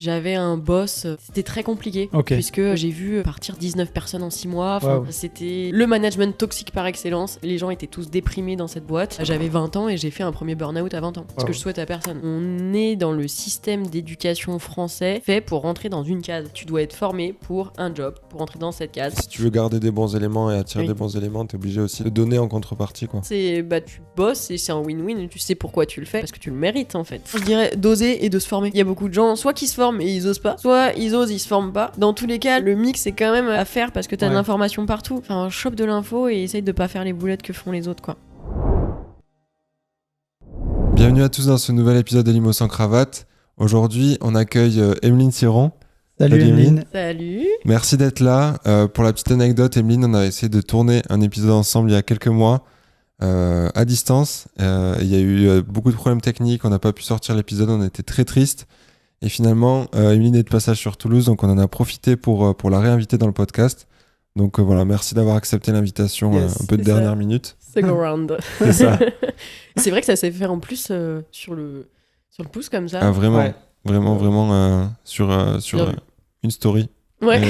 J'avais un boss, c'était très compliqué, puisque j'ai vu partir 19 personnes en 6 mois. C'était le management toxique par excellence. Les gens étaient tous déprimés dans cette boîte. J'avais 20 ans et j'ai fait un premier burn-out à 20 ans. Ce que je souhaite à personne. On est dans le système d'éducation français fait pour rentrer dans une case. Tu dois être formé pour un job, pour rentrer dans cette case. Si tu veux garder des bons éléments et attirer des bons éléments, t'es obligé aussi de donner en contrepartie, quoi. Tu bosses et c'est un win-win. Tu sais pourquoi tu le fais, parce que tu le mérites en fait. Je dirais d'oser et de se former. Il y a beaucoup de gens, soit qui se forment et ils osent pas, soit ils osent, ils se forment pas. Dans tous les cas, le mix est quand même à faire parce que t'as de l'information partout. Enfin, chope de l'info et essaye de pas faire les boulettes que font les autres, quoi. Bienvenue à tous dans ce nouvel épisode de Limo sans cravate. Aujourd'hui, on accueille Emeline Siron. Salut Emeline. Salut. Merci d'être là. Pour la petite anecdote, Emeline, on a essayé de tourner un épisode ensemble il y a quelques mois à distance. Il y a eu beaucoup de problèmes techniques, on n'a pas pu sortir l'épisode, on était très tristes. Et finalement, Emeline est de passage sur Toulouse, donc on en a profité pour la réinviter dans le podcast. Donc voilà, merci d'avoir accepté l'invitation un peu de dernière minute. Second round. C'est ça. C'est vrai que ça s'est fait en plus sur le pouce comme ça. Ah vraiment, vraiment sur une story. Ouais,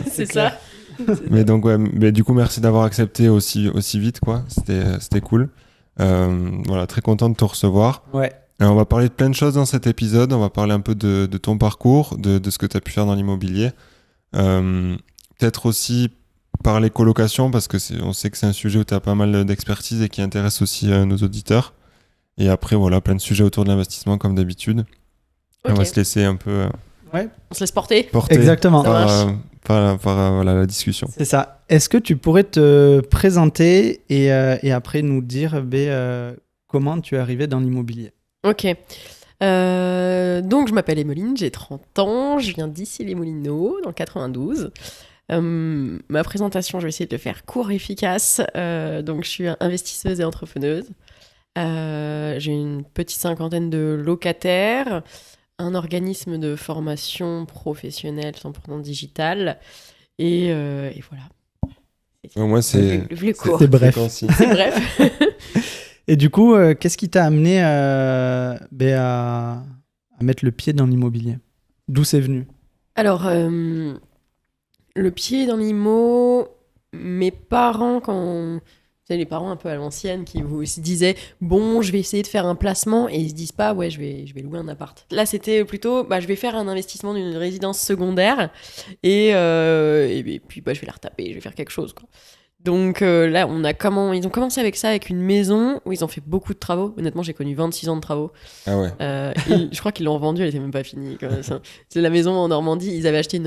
c'est ça. Mais donc mais du coup merci d'avoir accepté aussi vite, quoi. C'était cool. Voilà, très content de te recevoir. Ouais. Alors, on va parler de plein de choses dans cet épisode. On va parler un peu de ton parcours, de ce que tu as pu faire dans l'immobilier. Peut-être aussi parler colocation, parce que on sait que c'est un sujet où tu as pas mal d'expertise et qui intéresse aussi nos auditeurs. Et après, voilà, plein de sujets autour de l'investissement comme d'habitude. Okay. On va se laisser un peu... On se laisse porter. Exactement. Par la discussion. C'est ça. Est-ce que tu pourrais te présenter et après nous dire comment tu es arrivé dans l'immobilier ? Ok. Donc, je m'appelle Emeline, j'ai 30 ans, je viens d'Issy-les-Moulineaux, dans le 92. Ma présentation, je vais essayer de le faire court et efficace. Donc, je suis investisseuse et entrepreneuse. J'ai une petite cinquantaine de locataires, un organisme de formation professionnelle 100% digital. Et voilà. Moi, c'est court. C'est bref. C'est bref. Et du coup, qu'est-ce qui t'a amené à mettre le pied dans l'immobilier ? D'où c'est venu ? Alors, le pied dans l'immo, mes parents, vous savez, les parents un peu à l'ancienne qui se disaient « Bon, je vais essayer de faire un placement » et ils se disent pas « Ouais, je vais louer un appart ». Là, c'était plutôt « Je vais faire un investissement d'une résidence secondaire et puis je vais la retaper, je vais faire quelque chose, quoi ». Donc là, ils ont commencé avec ça, avec une maison où ils ont fait beaucoup de travaux. Honnêtement, j'ai connu 26 ans de travaux. Ah ouais. Je crois qu'ils l'ont vendue, elle était même pas finie. C'est la maison en Normandie. Ils avaient acheté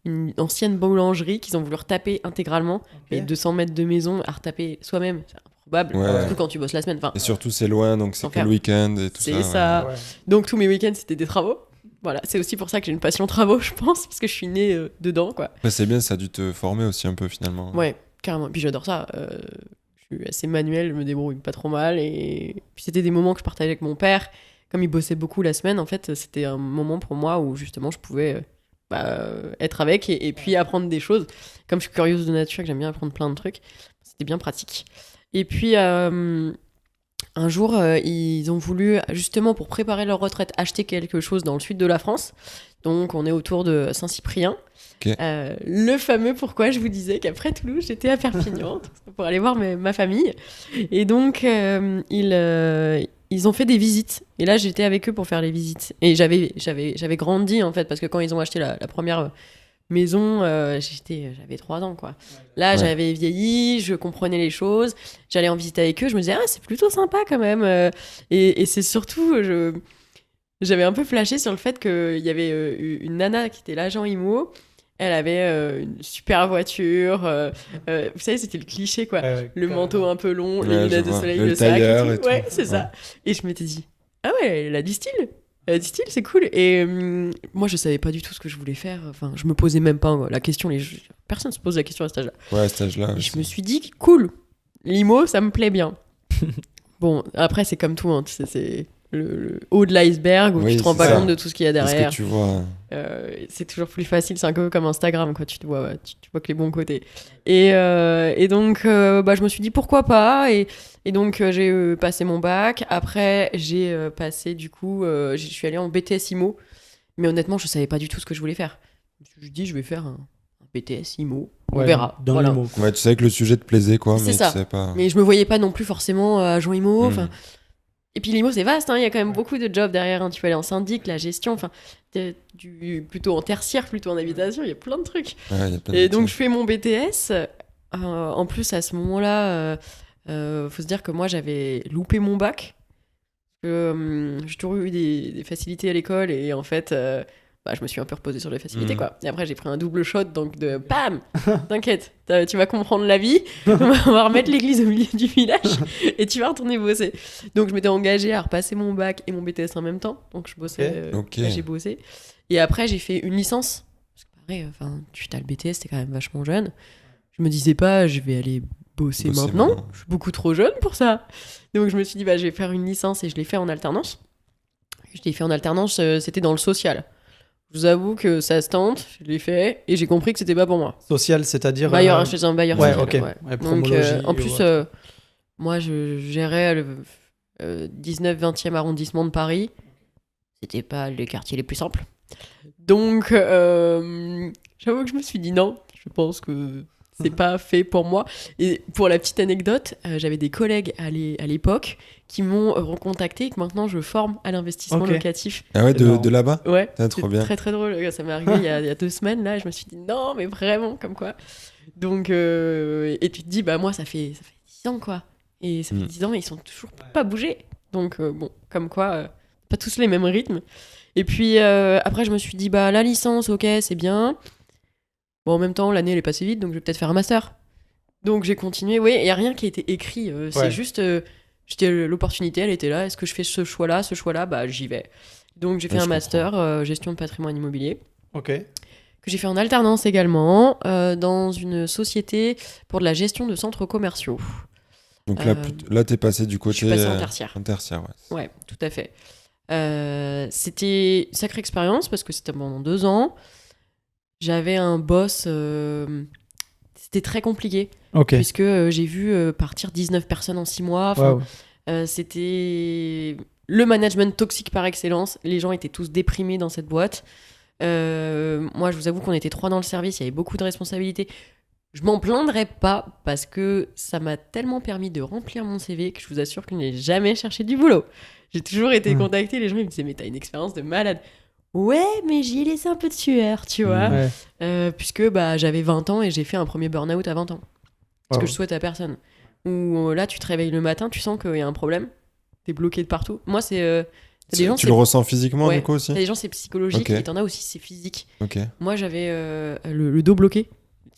une ancienne boulangerie qu'ils ont voulu retaper intégralement. Okay. Et 200 mètres de maison à retaper soi-même, c'est improbable. Surtout quand tu bosses la semaine. Et surtout, c'est loin, donc c'est que le week-end et tout ça. C'est ça. Ouais. Donc tous mes week-ends, c'était des travaux. Voilà, c'est aussi pour ça que j'ai une passion travaux, je pense, parce que je suis née dedans, quoi. Mais c'est bien, ça a dû te former aussi un peu, finalement. Ouais. Carrément. Puis j'adore ça. Je suis assez manuel, je me débrouille pas trop mal. Et puis c'était des moments que je partageais avec mon père. Comme il bossait beaucoup la semaine, en fait, c'était un moment pour moi où justement je pouvais être avec et puis apprendre des choses. Comme je suis curieuse de nature, que j'aime bien apprendre plein de trucs, c'était bien pratique. Et puis un jour, ils ont voulu, justement pour préparer leur retraite, acheter quelque chose dans le sud de la France. Donc on est autour de Saint-Cyprien. Okay. Le fameux pourquoi je vous disais qu'après Toulouse j'étais à Perpignan pour aller voir ma famille et donc ils ont fait des visites et là j'étais avec eux pour faire les visites et j'avais grandi en fait parce que quand ils ont acheté la première maison j'avais 3 ans quoi. Là j'avais vieilli, je comprenais les choses, j'allais en visite avec eux, je me disais c'est plutôt sympa quand même et c'est surtout j'avais un peu flashé sur le fait qu'il y avait une nana qui était l'agent IMO. Elle avait une super voiture. Vous savez, c'était le cliché, quoi. Le manteau un peu long, les lunettes de soleil, le sac. Et tout. Ouais, c'est ça. Et je m'étais dit, ah ouais, elle a du style. Elle a du style, c'est cool. Et moi, je savais pas du tout ce que je voulais faire. Enfin, je me posais même pas la question. Personne se pose la question à cet âge-là. Ouais, à cet âge-là. Et je me suis dit, cool. L'IMO, ça me plaît bien. Bon, après, c'est comme tout. Hein, c'est le haut de l'iceberg où tu te rends pas compte de tout ce qu'il y a derrière. Ce que tu vois. C'est toujours plus facile, c'est un peu comme Instagram, quoi. Tu vois que les bons côtés. Et donc, je me suis dit pourquoi pas. Et donc, j'ai passé mon bac. Après, j'ai passé, du coup, je suis allée en BTS IMO. Mais honnêtement, je savais pas du tout ce que je voulais faire. Je me suis dit, je vais faire un BTS IMO. On Ouais, verra. dans Voilà. l'IMO. Ouais, tu savais que le sujet te plaisait, quoi, C'est mais ça. tu savais pas. Mais je me voyais pas non plus forcément agent IMO. Mm. Enfin, et puis l'IMO, c'est vaste, hein, il y a quand même beaucoup de jobs derrière. Hein. Tu peux aller en syndic, la gestion, enfin, plutôt en tertiaire, plutôt en habitation, il y a plein de trucs. Ouais, y a plein de Et donc, métiers. je fais mon BTS. En plus, à ce moment-là, faut se dire que moi, j'avais loupé mon bac. J'ai toujours eu des facilités à l'école et en fait, je me suis un peu reposée sur les facilités, Mm. quoi. Et après, j'ai pris un double shot, donc de bam, t'inquiète, tu vas comprendre la vie, on va remettre l'église au milieu du village et tu vas retourner bosser. Donc, je m'étais engagée à repasser mon bac et mon BTS en même temps, donc je bossais, Ok. j'ai bossé. Et après, j'ai fait une licence. Parce que pareil, tu as le BTS, t'es quand même vachement jeune. Je me disais pas, je vais aller bosser maintenant. Je suis beaucoup trop jeune pour ça. Donc je me suis dit, je vais faire une licence et je l'ai fait en alternance. Je l'ai fait en alternance, c'était dans le social. Je vous avoue que ça se tente, je l'ai fait et j'ai compris que c'était pas pour moi. Social, c'est-à-dire. Bailleur, je faisais un bailleur Ouais, social. ok. Ouais. Ouais, Donc promologie, en plus, ouais. moi je gérais le 19-20e arrondissement de Paris. C'était pas les quartiers les plus simples. Donc j'avoue que je me suis dit non, je pense que c'est pas fait pour moi. Et pour la petite anecdote, j'avais des collègues à l'époque qui m'ont recontacté et que maintenant je forme à l'investissement Ok. locatif. Ah ouais, C'est marrant. de là-bas? Ouais, Ah, trop c'est bien. très très drôle. Ça m'est arrivé il y a 2 semaines là, et je me suis dit non, mais vraiment, comme quoi. Donc, et tu te dis, moi ça fait 10 ans quoi. Et ça fait 10 ans, et ils sont toujours pas bougés. Donc, bon, comme quoi, pas tous les mêmes rythmes. Et puis après, je me suis dit, la licence, ok, c'est bien. Bon, en même temps, l'année elle est passée vite, donc je vais peut-être faire un master. Donc j'ai continué. Oui, il n'y a rien qui a été écrit. C'est Ouais. juste, l'opportunité, elle était là. Est-ce que je fais ce choix-là, j'y vais. Donc j'ai fait Ouais, un je master gestion de patrimoine immobilier, Ok. que j'ai fait en alternance également, dans une société pour de la gestion de centres commerciaux. Donc là, là t'es passé du Je côté. suis passée en tertiaire. En tertiaire, ouais. Ouais, tout à fait. C'était une sacrée expérience parce que c'était pendant 2 ans. J'avais un boss, c'était très compliqué, Ok. puisque j'ai vu partir 19 personnes en 6 mois. Waouh. C'était le management toxique par excellence. Les gens étaient tous déprimés dans cette boîte. Moi, je vous avoue qu'on était 3 dans le service, il y avait beaucoup de responsabilités. Je m'en plaindrais pas parce que ça m'a tellement permis de remplir mon CV que je vous assure que je n'ai jamais cherché du boulot. J'ai toujours été contactée, les gens ils me disaient mais t'as une expérience de malade. Ouais, mais j'y ai laissé un peu de sueur, tu vois. Ouais. Puisque j'avais 20 ans et j'ai fait un premier burn-out à 20 ans. Ce que je souhaite à personne. Où là, tu te réveilles le matin, tu sens qu'il y a un problème. T'es bloqué de partout. Moi, c'est... t'as des gens, Tu le ressens physiquement, Ouais. du coup, aussi? T'as des gens, c'est psychologique, Ok. et t'en as aussi, c'est physique. Ok. Moi, j'avais le dos bloqué.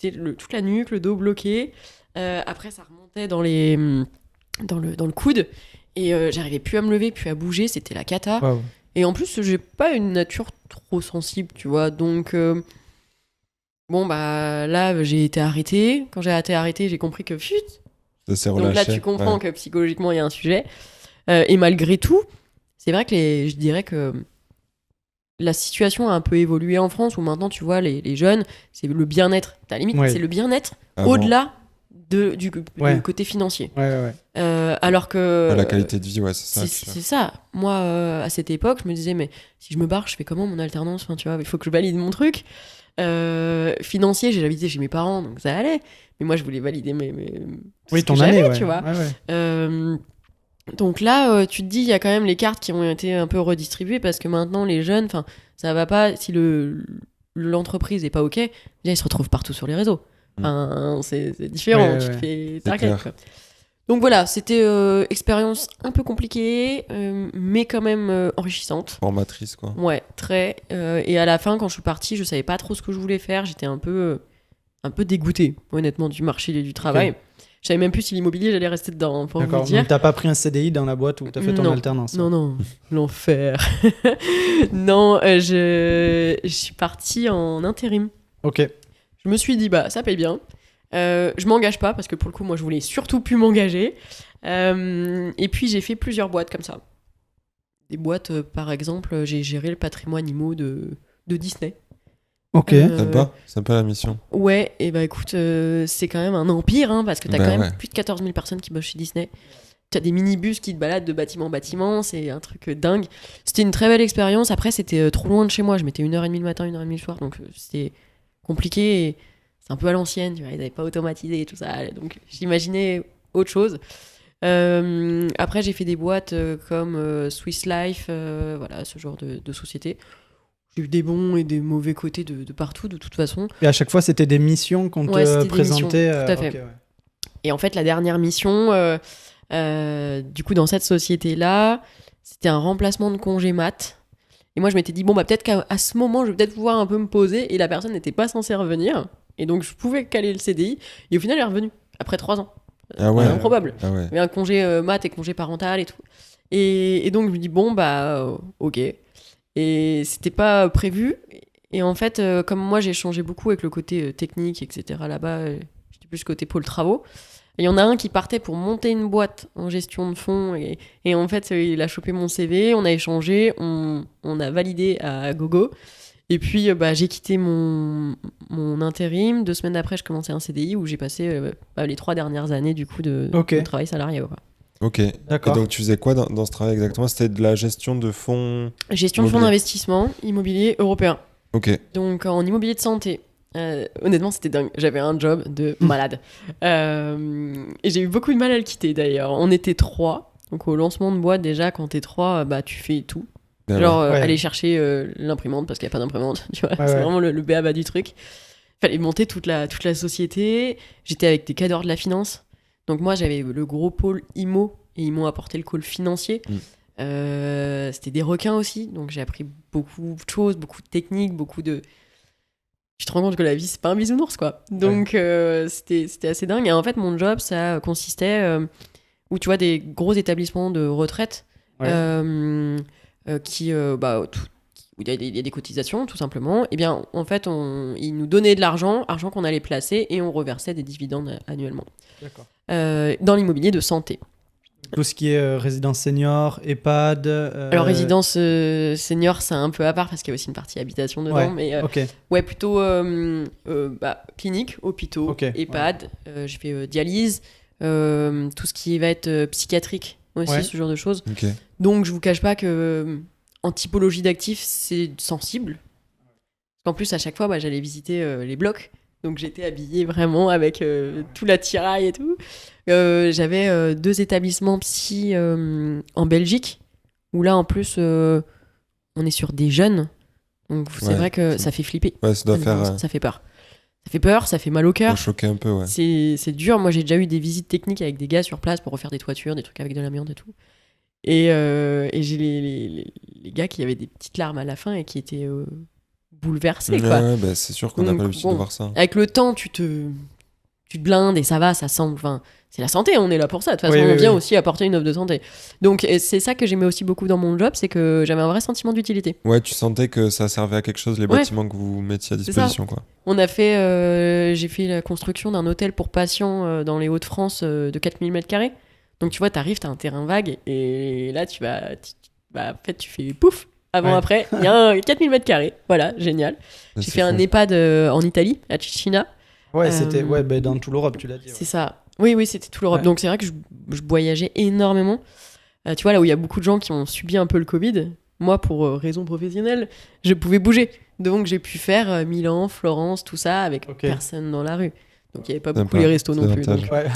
Toute la nuque, le dos bloqué. Après, ça remontait dans le coude. Et j'arrivais plus à me lever, plus à bouger. C'était la cata. Waouh. Et en plus, j'ai pas une nature trop sensible, tu vois. Donc, là, j'ai été arrêtée. Quand j'ai été arrêtée, j'ai compris que, chut. Ça s'est Donc relâché. là, tu comprends que psychologiquement, il y a un sujet. Et malgré tout, c'est vrai que je dirais que la situation a un peu évolué en France, où maintenant, tu vois, les jeunes, c'est le bien-être. À la limite, Ouais. c'est le bien-être Avant. au-delà du Ouais. côté financier. Ouais. Alors que... Ouais, la qualité de vie, ouais, c'est ça. C'est ça. Moi, à cette époque, je me disais, mais si je me barre, je fais comment mon alternance? Enfin, tu vois, il faut que je valide mon truc. Financier, j'ai habité chez mes parents, donc ça allait. Mais moi, je voulais valider Oui, ce ton que année, j'avais, ouais. tu vois. Ouais. Donc là, tu te dis, il y a quand même les cartes qui ont été un peu redistribuées parce que maintenant, les jeunes, enfin, ça va pas. Si l'entreprise est pas OK, déjà, ils se retrouvent partout sur les réseaux. Enfin, c'est différent. Ouais, tu te ouais. fais C'est target, clair. quoi. Donc voilà, c'était expérience un peu compliquée, mais quand même enrichissante. Formatrice, quoi. Ouais, très. Et à la fin, quand je suis partie, je savais pas trop ce que je voulais faire. J'étais un peu dégoûtée, honnêtement, du marché du travail. Ok. Je savais même plus si l'immobilier, j'allais rester dedans, pour vous D'accord. dire. Donc, t'as pas pris un CDI dans la boîte où t'as fait ton Non. alternance? Non, l'enfer. Non, je suis partie en intérim. Ok. Je me suis dit, ça paye bien. Je m'engage pas, parce que pour le coup, moi, je voulais surtout plus m'engager. Et puis, j'ai fait plusieurs boîtes comme ça. Des boîtes, par exemple, j'ai géré le patrimoine immo de Disney. Ok. Sympa la mission. Ouais, et écoute, c'est quand même un empire, hein, parce que t'as Bah quand même ouais. plus de 14 000 personnes qui bossent chez Disney. as des minibus qui te baladent de bâtiment en bâtiment, c'est un truc dingue. C'était une très belle expérience. Après, c'était trop loin de chez moi. Je mettais 1h30 le matin, 1h30 le soir, donc c'était compliqué. Et c'est un peu à l'ancienne, tu vois, ils n'avaient pas automatisé et tout ça. Donc j'imaginais autre chose. Après, j'ai fait des boîtes comme Swiss Life, voilà, ce genre de société. J'ai eu des bons et des mauvais côtés de partout, de toute façon. Et à chaque fois, c'était des missions qu'on te présentait. Tout à fait. Okay, ouais. Et en fait, la dernière mission, du coup, dans cette société-là, c'était un remplacement de congé mat. Et moi, je m'étais dit, bon, bah, peut-être qu'à ce moment, je vais peut-être pouvoir un peu me poser. Et la personne n'était pas censée revenir. Et donc, je pouvais caler le CDI. Et au final, elle est revenue, après 3 ans. Ah ouais. Improbable. Ah ouais. Il y avait un congé mat et congé parental et tout. Et donc, je me dis, bon, bah, ok. Et c'était pas prévu. Et en fait, comme moi, j'ai changé beaucoup avec le côté technique, etc. Là-bas, j'étais plus côté pôle travaux. Il y en a un qui partait pour monter une boîte en gestion de fonds. Et en fait, il a chopé mon CV, on a échangé, on a validé à gogo. Et puis, j'ai quitté mon intérim. 2 semaines après, je commençais un CDI où j'ai passé les 3 dernières années du coup de travail salarié. Quoi. Ok. D'accord. Et donc, tu faisais quoi dans ce travail exactement? C'était de la gestion de fonds Gestion de fonds d'investissement immobilier européen. Ok. Donc, en immobilier de santé. Honnêtement, c'était dingue. J'avais un job de malade. Et j'ai eu beaucoup de mal à le quitter d'ailleurs. On était 3. Donc, au lancement de boîte, déjà, quand t'es 3, tu fais tout. Genre, aller chercher l'imprimante parce qu'il n'y a pas d'imprimante. Tu vois, c'est vraiment le b.a.-ba du truc. Il fallait monter toute la société. J'étais avec des cadres de la finance. Donc, moi, j'avais le gros pôle IMO et ils m'ont apporté le pôle financier. C'était des requins aussi. Donc, j'ai appris beaucoup de choses, beaucoup de techniques, beaucoup de. Tu te rends compte que la vie, c'est pas un bisounours, quoi. Donc, c'était assez dingue. Et en fait, mon job, ça consistait où tu vois des gros établissements de retraite où il y a des cotisations, tout simplement. Et bien, en fait, ils nous donnaient de l'argent qu'on allait placer et on reversait des dividendes annuellement. D'accord. Dans l'immobilier de santé. Tout ce qui est résidence senior, EHPAD. Alors, résidence senior, c'est un peu à part parce qu'il y a aussi une partie habitation dedans. Mais plutôt clinique, hôpitaux, EHPAD. J'ai fait dialyse, tout ce qui va être psychiatrique aussi, ce genre de choses. Okay. Donc, je vous cache pas que en typologie d'actifs, c'est sensible. Parce qu'en plus, à chaque fois, j'allais visiter les blocs. Donc, j'étais habillée vraiment avec tout l'attirail et tout. J'avais 2 établissements psy en Belgique, où là, en plus, on est sur des jeunes. Donc, c'est vrai que ça fait flipper. Ouais, ça doit faire... Ça fait peur. Ça fait peur, ça fait mal au cœur. Ça choquer un peu, ouais. C'est dur. Moi, j'ai déjà eu des visites techniques avec des gars sur place pour refaire des toitures, des trucs avec de l'amiante et tout. Et j'ai les gars qui avaient des petites larmes à la fin et qui étaient bouleversés, quoi. Ouais, c'est sûr qu'on n'a pas l'habitude de voir ça. Avec le temps, tu te blindes et ça va, ça semble... Enfin, c'est la santé, on est là pour ça. De toute façon, on vient aussi apporter une offre de santé. Donc, c'est ça que j'aimais aussi beaucoup dans mon job, c'est que j'avais un vrai sentiment d'utilité. Ouais, tu sentais que ça servait à quelque chose, les bâtiments que vous mettiez à disposition, quoi. On a fait... j'ai fait la construction d'un hôtel pour patients dans les Hauts-de-France de 4000 m². Donc, tu vois, t'arrives, t'as un terrain vague et là, tu fais pouf. Après, il y a 4000 m². Voilà, génial. J'ai fait un EHPAD en Italie, à Ticina. Ouais, c'était dans toute l'Europe, tu l'as dit. C'est ça. Oui, c'était toute l'Europe. Donc, c'est vrai que je voyageais énormément. Tu vois, là où il y a beaucoup de gens qui ont subi un peu le Covid, moi, pour raison professionnelle, je pouvais bouger. Donc, j'ai pu faire Milan, Florence, tout ça, avec personne dans la rue. Donc, il n'y avait pas beaucoup les restos non plus. Donc, voilà.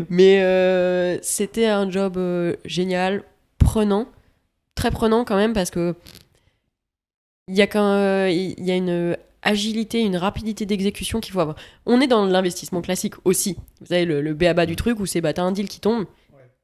Mais c'était un job génial, prenant. Très prenant quand même, parce que il y a une agilité, une rapidité d'exécution qu'il faut avoir. On est dans l'investissement classique aussi. Vous savez, le b.a.-ba du truc où c'est t'as un deal qui tombe,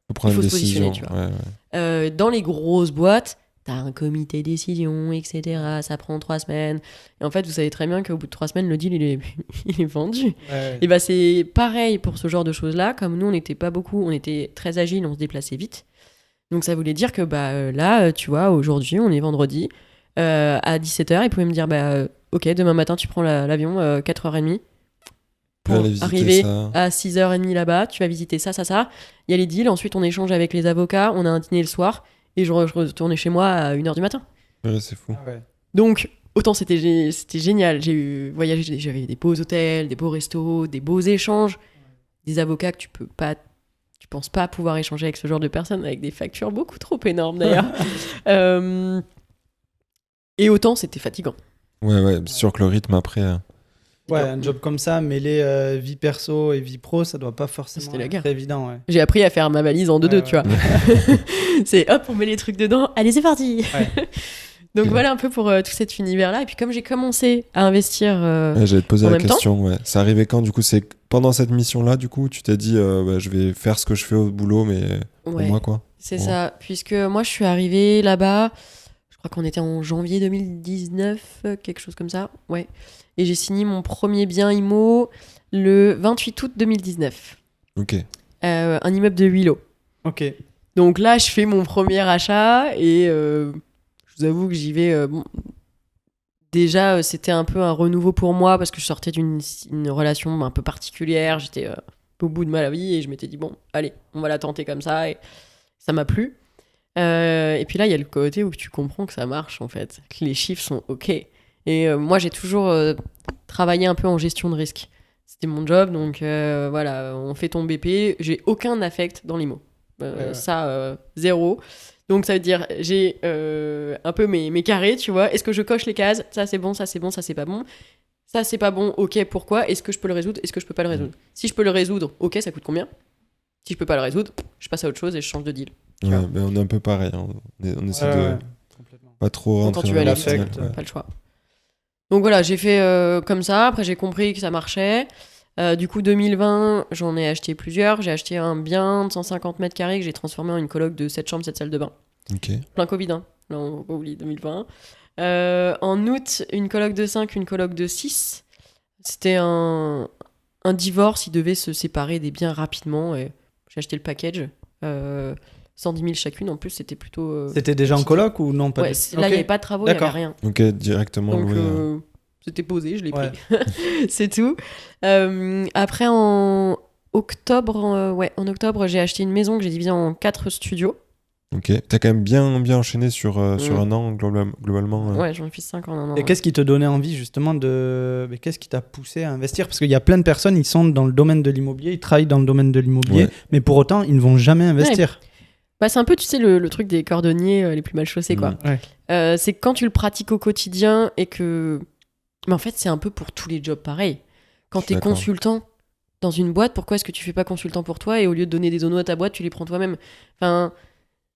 il faut se positionner, tu vois. Dans les grosses boîtes, t'as un comité décision, etc. Ça prend 3 semaines. Et en fait, vous savez très bien qu'au bout de 3 semaines, le deal, il est vendu. Et c'est pareil pour ce genre de choses-là. Comme nous, on n'était pas beaucoup, on était très agile, on se déplaçait vite. Donc ça voulait dire que là, tu vois, aujourd'hui, on est vendredi, à 17h, ils pouvaient me dire, ok, demain matin, tu prends l'avion, 4h30, pour arriver à 6h30 là-bas, tu vas visiter ça. Il y a les deals, ensuite on échange avec les avocats, on a un dîner le soir, et je retournais chez moi à 1h du matin. Ouais, c'est fou. Donc, autant c'était génial, j'ai voyagé, j'avais des beaux hôtels, des beaux restos, des beaux échanges, des avocats que tu peux pas tu penses pas pouvoir échanger avec ce genre de personnes avec des factures beaucoup trop énormes d'ailleurs. Et autant c'était fatigant. Ouais, c'est sûr que le rythme après. Ouais, un job comme ça, mêler vie perso et vie pro, ça doit pas forcément C'était la guerre. être évident. Ouais. J'ai appris à faire ma valise en 2-2, Ouais, tu vois. C'est hop, on met les trucs dedans, allez, c'est parti. Ouais. Donc Ok. voilà un peu pour tout cet univers-là. Et puis comme j'ai commencé à investir, J'allais te poser en la même question. Ouais. C'est arrivé quand du coup? C'est pendant cette mission-là, du coup, tu t'es dit, je vais faire ce que je fais au boulot, mais pour ouais, moi, quoi. c'est Ouais. ça. Puisque moi, je suis arrivée là-bas, je crois qu'on était en janvier 2019, quelque chose comme ça. Ouais. Et j'ai signé mon premier bien IMO le 28 août 2019. Ok. Un immeuble de 8 lots. Ok. Donc là, je fais mon premier achat et je vous avoue que j'y vais. Bon, déjà, c'était un peu un renouveau pour moi parce que je sortais d'une une relation un peu particulière. J'étais au bout de ma vie et je m'étais dit, bon, allez, on va la tenter comme ça. Et ça m'a plu. Et puis là, il y a le côté où tu comprends que ça marche en fait, que les chiffres sont OK. Et moi, j'ai toujours travaillé un peu en gestion de risque. C'était mon job, donc voilà, on fait ton BP. J'ai aucun affect dans l'IMO. Ouais. Ça, zéro. Donc ça veut dire, j'ai un peu mes carrés, tu vois. Est-ce que je coche les cases? Ça c'est bon, ça c'est bon, ça c'est pas bon. Ça c'est pas bon, ok, pourquoi? Est-ce que je peux le résoudre? Est-ce que je peux pas le résoudre? Si je peux le résoudre, ok, ça coûte combien? Si je peux pas le résoudre, je passe à autre chose et je change de deal. Ouais, vois. on est un peu pareil. Hein. On essaie Ouais, de ouais, complètement. pas trop Donc, quand rentrer tu dans vas aller l'émotionnel, vite, ouais. Pas le choix. Donc voilà, j'ai fait comme ça. Après, j'ai compris que ça marchait. Du coup, 2020, j'en ai acheté plusieurs. J'ai acheté un bien de 150 mètres carrés que j'ai transformé en une coloc de 7 chambres, 7 salles de bain. Ok. Plein Covid, hein. Là, on va pas oublier 2020. En août, une coloc de 5, une coloc de 6. C'était un divorce. Ils devaient se séparer des biens rapidement. Et j'ai acheté le package. 110 000 chacune. En plus, c'était plutôt... C'était déjà en coloc ou non? Pas ouais, du tout. là, il Ok. n'y avait pas de travaux, il n'y avait D'accord. rien. Ok, directement Donc, loué. c'était posé, je l'ai Ouais. pris. C'est tout. Après, en octobre, en octobre, j'ai acheté une maison que j'ai divisée en 4 studios. Ok. T'as quand même bien enchaîné sur un an globalement. Ouais, j'en ai fait 5 en un an. Et qu'est-ce qui te donnait envie justement de... Mais qu'est-ce qui t'a poussé à investir? Parce qu'il y a plein de personnes, ils sont dans le domaine de l'immobilier, ils travaillent dans le domaine de l'immobilier, Ouais. mais pour autant, ils ne vont jamais investir. Bah, c'est un peu, tu sais, le truc des cordonniers les plus mal chaussés, quoi. Ouais. C'est quand tu le pratiques au quotidien et que... Mais en fait, c'est un peu pour tous les jobs pareil. Quand Je suis t'es d'accord. consultant dans une boîte, pourquoi est-ce que tu fais pas consultant pour toi et au lieu de donner des zonos à ta boîte, tu les prends toi-même? Enfin,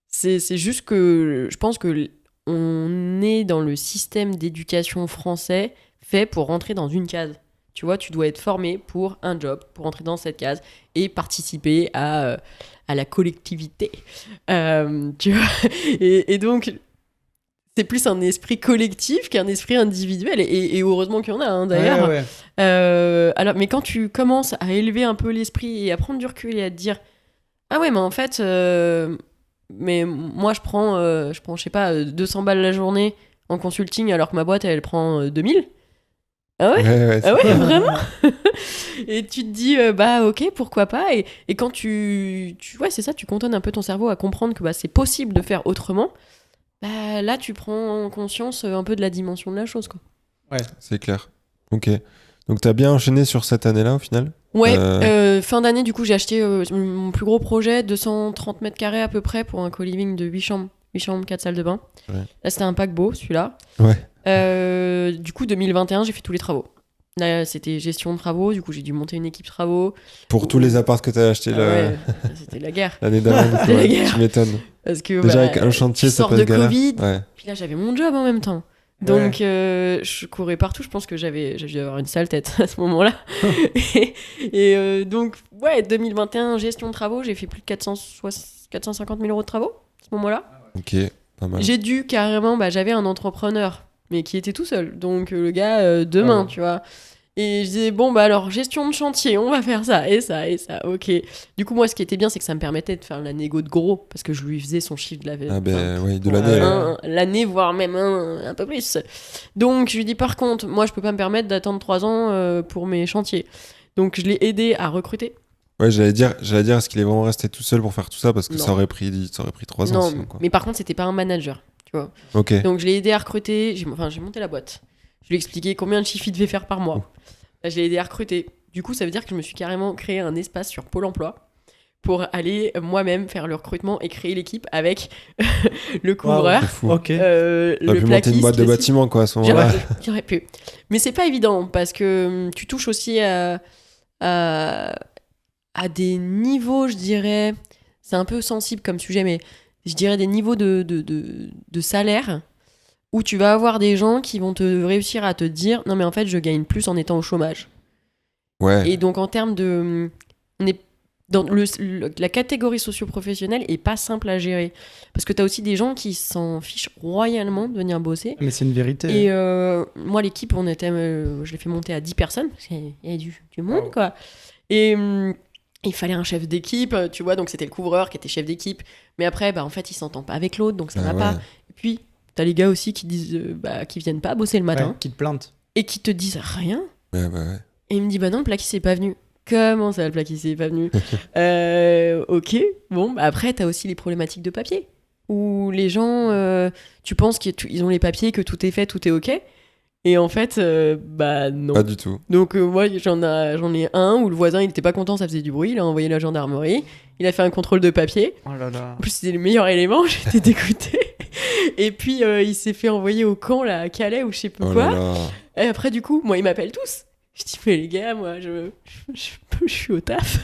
c'est juste que je pense que on est dans le système d'éducation français fait pour rentrer dans une case. Tu vois, tu dois être formé pour un job, pour rentrer dans cette case et participer à la collectivité. Tu vois, et donc, c'est plus un esprit collectif qu'un esprit individuel. Et heureusement qu'il y en a, hein, d'ailleurs. Ouais, ouais. Alors, mais quand tu commences à élever un peu l'esprit et à prendre du recul et à te dire ah ouais, mais en fait, mais moi je prends, je sais pas, 200 balles la journée en consulting alors que ma boîte elle prend 2000. Ah ouais? Ouais, Ah ouais, c'est- vraiment? Et tu te dis, bah ok, pourquoi pas. Et quand ouais, c'est ça, tu contonnes un peu ton cerveau à comprendre que bah, c'est possible de faire autrement. Bah, là, tu prends conscience un peu de la dimension de la chose, quoi. c'est clair. Ok. Donc t'as bien enchaîné sur cette année-là au final? Ouais, fin d'année, du coup, j'ai acheté mon plus gros projet, 230 mètres carrés à peu près, pour un co-living de 8 chambres. 8 chambres, 4 salles de bain. Ouais. Là, c'était un paquebot, celui-là. Ouais. Du coup, 2021, j'ai fait tous les travaux. Là, c'était gestion de travaux, du coup, j'ai dû monter une équipe travaux. Pour tous les apparts que t'as achetés Ah ouais, c'était la guerre. l'année d'avant, du coup, C'est la ouais, guerre. tu m'étonnes. Parce que, Déjà bah, avec un chantier, je ça sors peut de être galère. Covid. Ouais. Puis là, j'avais mon job en même temps. Donc, je courais partout. Je pense que j'ai dû avoir une sale tête à ce moment-là. Donc, ouais, 2021, gestion de travaux, j'ai fait plus de 450 000 euros de travaux à ce moment-là. Ok, pas mal. J'ai dû carrément, j'avais un entrepreneur, mais qui était tout seul. Donc, le gars, demain, Ouais. tu vois. Et je disais, bon, alors, gestion de chantier, on va faire ça, et ça, ok. Du coup, moi, ce qui était bien, c'est que ça me permettait de faire la négo de gros, parce que je lui faisais son chiffre de la Ah ben oui, de Ouais. l'année. là. l'année, voire même un peu plus. Donc, je lui dis, par contre, moi, je peux pas me permettre d'attendre 3 ans pour mes chantiers. Donc, je l'ai aidé à recruter. Ouais, j'allais dire, est-ce qu'il est vraiment resté tout seul pour faire tout ça parce que Non. ça aurait pris 3 ans Non, sinon, quoi. mais par contre, c'était pas un manager, tu vois. Ok. Donc, je l'ai aidé à recruter. J'ai monté la boîte. Je lui ai expliqué combien de chiffres il devait faire par mois. Là, je l'ai aidé à recruter. Du coup, ça veut dire que je me suis carrément créé un espace sur Pôle emploi pour aller moi-même faire le recrutement et créer l'équipe avec le couvreur, C'est fou. Ok. le T'as pu monter plaquiste. une boîte de le ci- bâtiment, quoi, à ce moment-là. J'aurais pu. Mais c'est pas évident parce que tu touches aussi à des niveaux, je dirais. C'est un peu sensible comme sujet, mais je dirais des niveaux de salaire où tu vas avoir des gens qui vont te réussir à te dire non, mais en fait, je gagne plus en étant au chômage. Ouais. Et donc, en termes de. On est dans la catégorie socio-professionnelle est pas simple à gérer. Parce que tu as aussi des gens qui s'en fichent royalement de venir bosser. Mais c'est une vérité. Et moi, l'équipe, je l'ai fait monter à 10 personnes. Parce qu'il y a du monde, Wow. quoi. Et il fallait un chef d'équipe, tu vois. Donc, c'était le couvreur qui était chef d'équipe. Mais après, en fait, il s'entend pas avec l'autre. Donc, ça va pas. Et puis, t'as les gars aussi qui disent, qui viennent pas bosser le matin. Ouais, qui te plante. Et qui te disent rien. Ouais. Et il me dit, bah non, le plaquis, c'est pas venu. Comment ça, le plaquis, c'est pas venu? Ok. Bon, après, t'as aussi les problématiques de papier. Où les gens, tu penses qu'ils ont les papiers, que tout est fait, tout est ok. Et en fait, non. Pas du tout. Donc moi, j'en ai un où le voisin, il était pas content, ça faisait du bruit. Il a envoyé la gendarmerie. Il a fait un contrôle de papier. Oh là là. En plus, c'était le meilleur élément. J'étais dégoûtée. Et puis, il s'est fait envoyer au camp, là, à Calais, ou je sais plus Oh quoi. là là. Et après, du coup, moi, ils m'appellent tous. Je dis, mais les gars, moi, je suis au taf.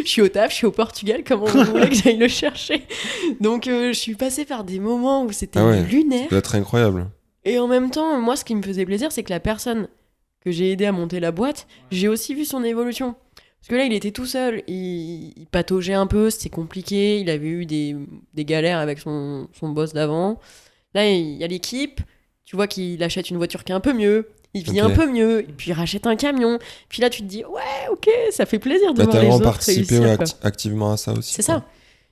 Je suis au taf, je suis au Portugal. Comment vous voulez que j'aille le chercher? Donc, je suis passée par des moments où c'était lunaire. Ça doit être incroyable. Et en même temps, moi, ce qui me faisait plaisir, c'est que la personne que j'ai aidé à monter la boîte, j'ai aussi vu son évolution. Parce que là, il était tout seul, il pataugeait un peu, c'était compliqué, il avait eu des galères avec son boss d'avant. Là, il y a l'équipe, tu vois qu'il achète une voiture qui est un peu mieux, il vit un peu mieux, et puis il rachète un camion. Puis là, tu te dis, ouais, ok, ça fait plaisir de voir T'as les vraiment autres participé réussir, quoi. activement à ça aussi. C'est quoi. ça.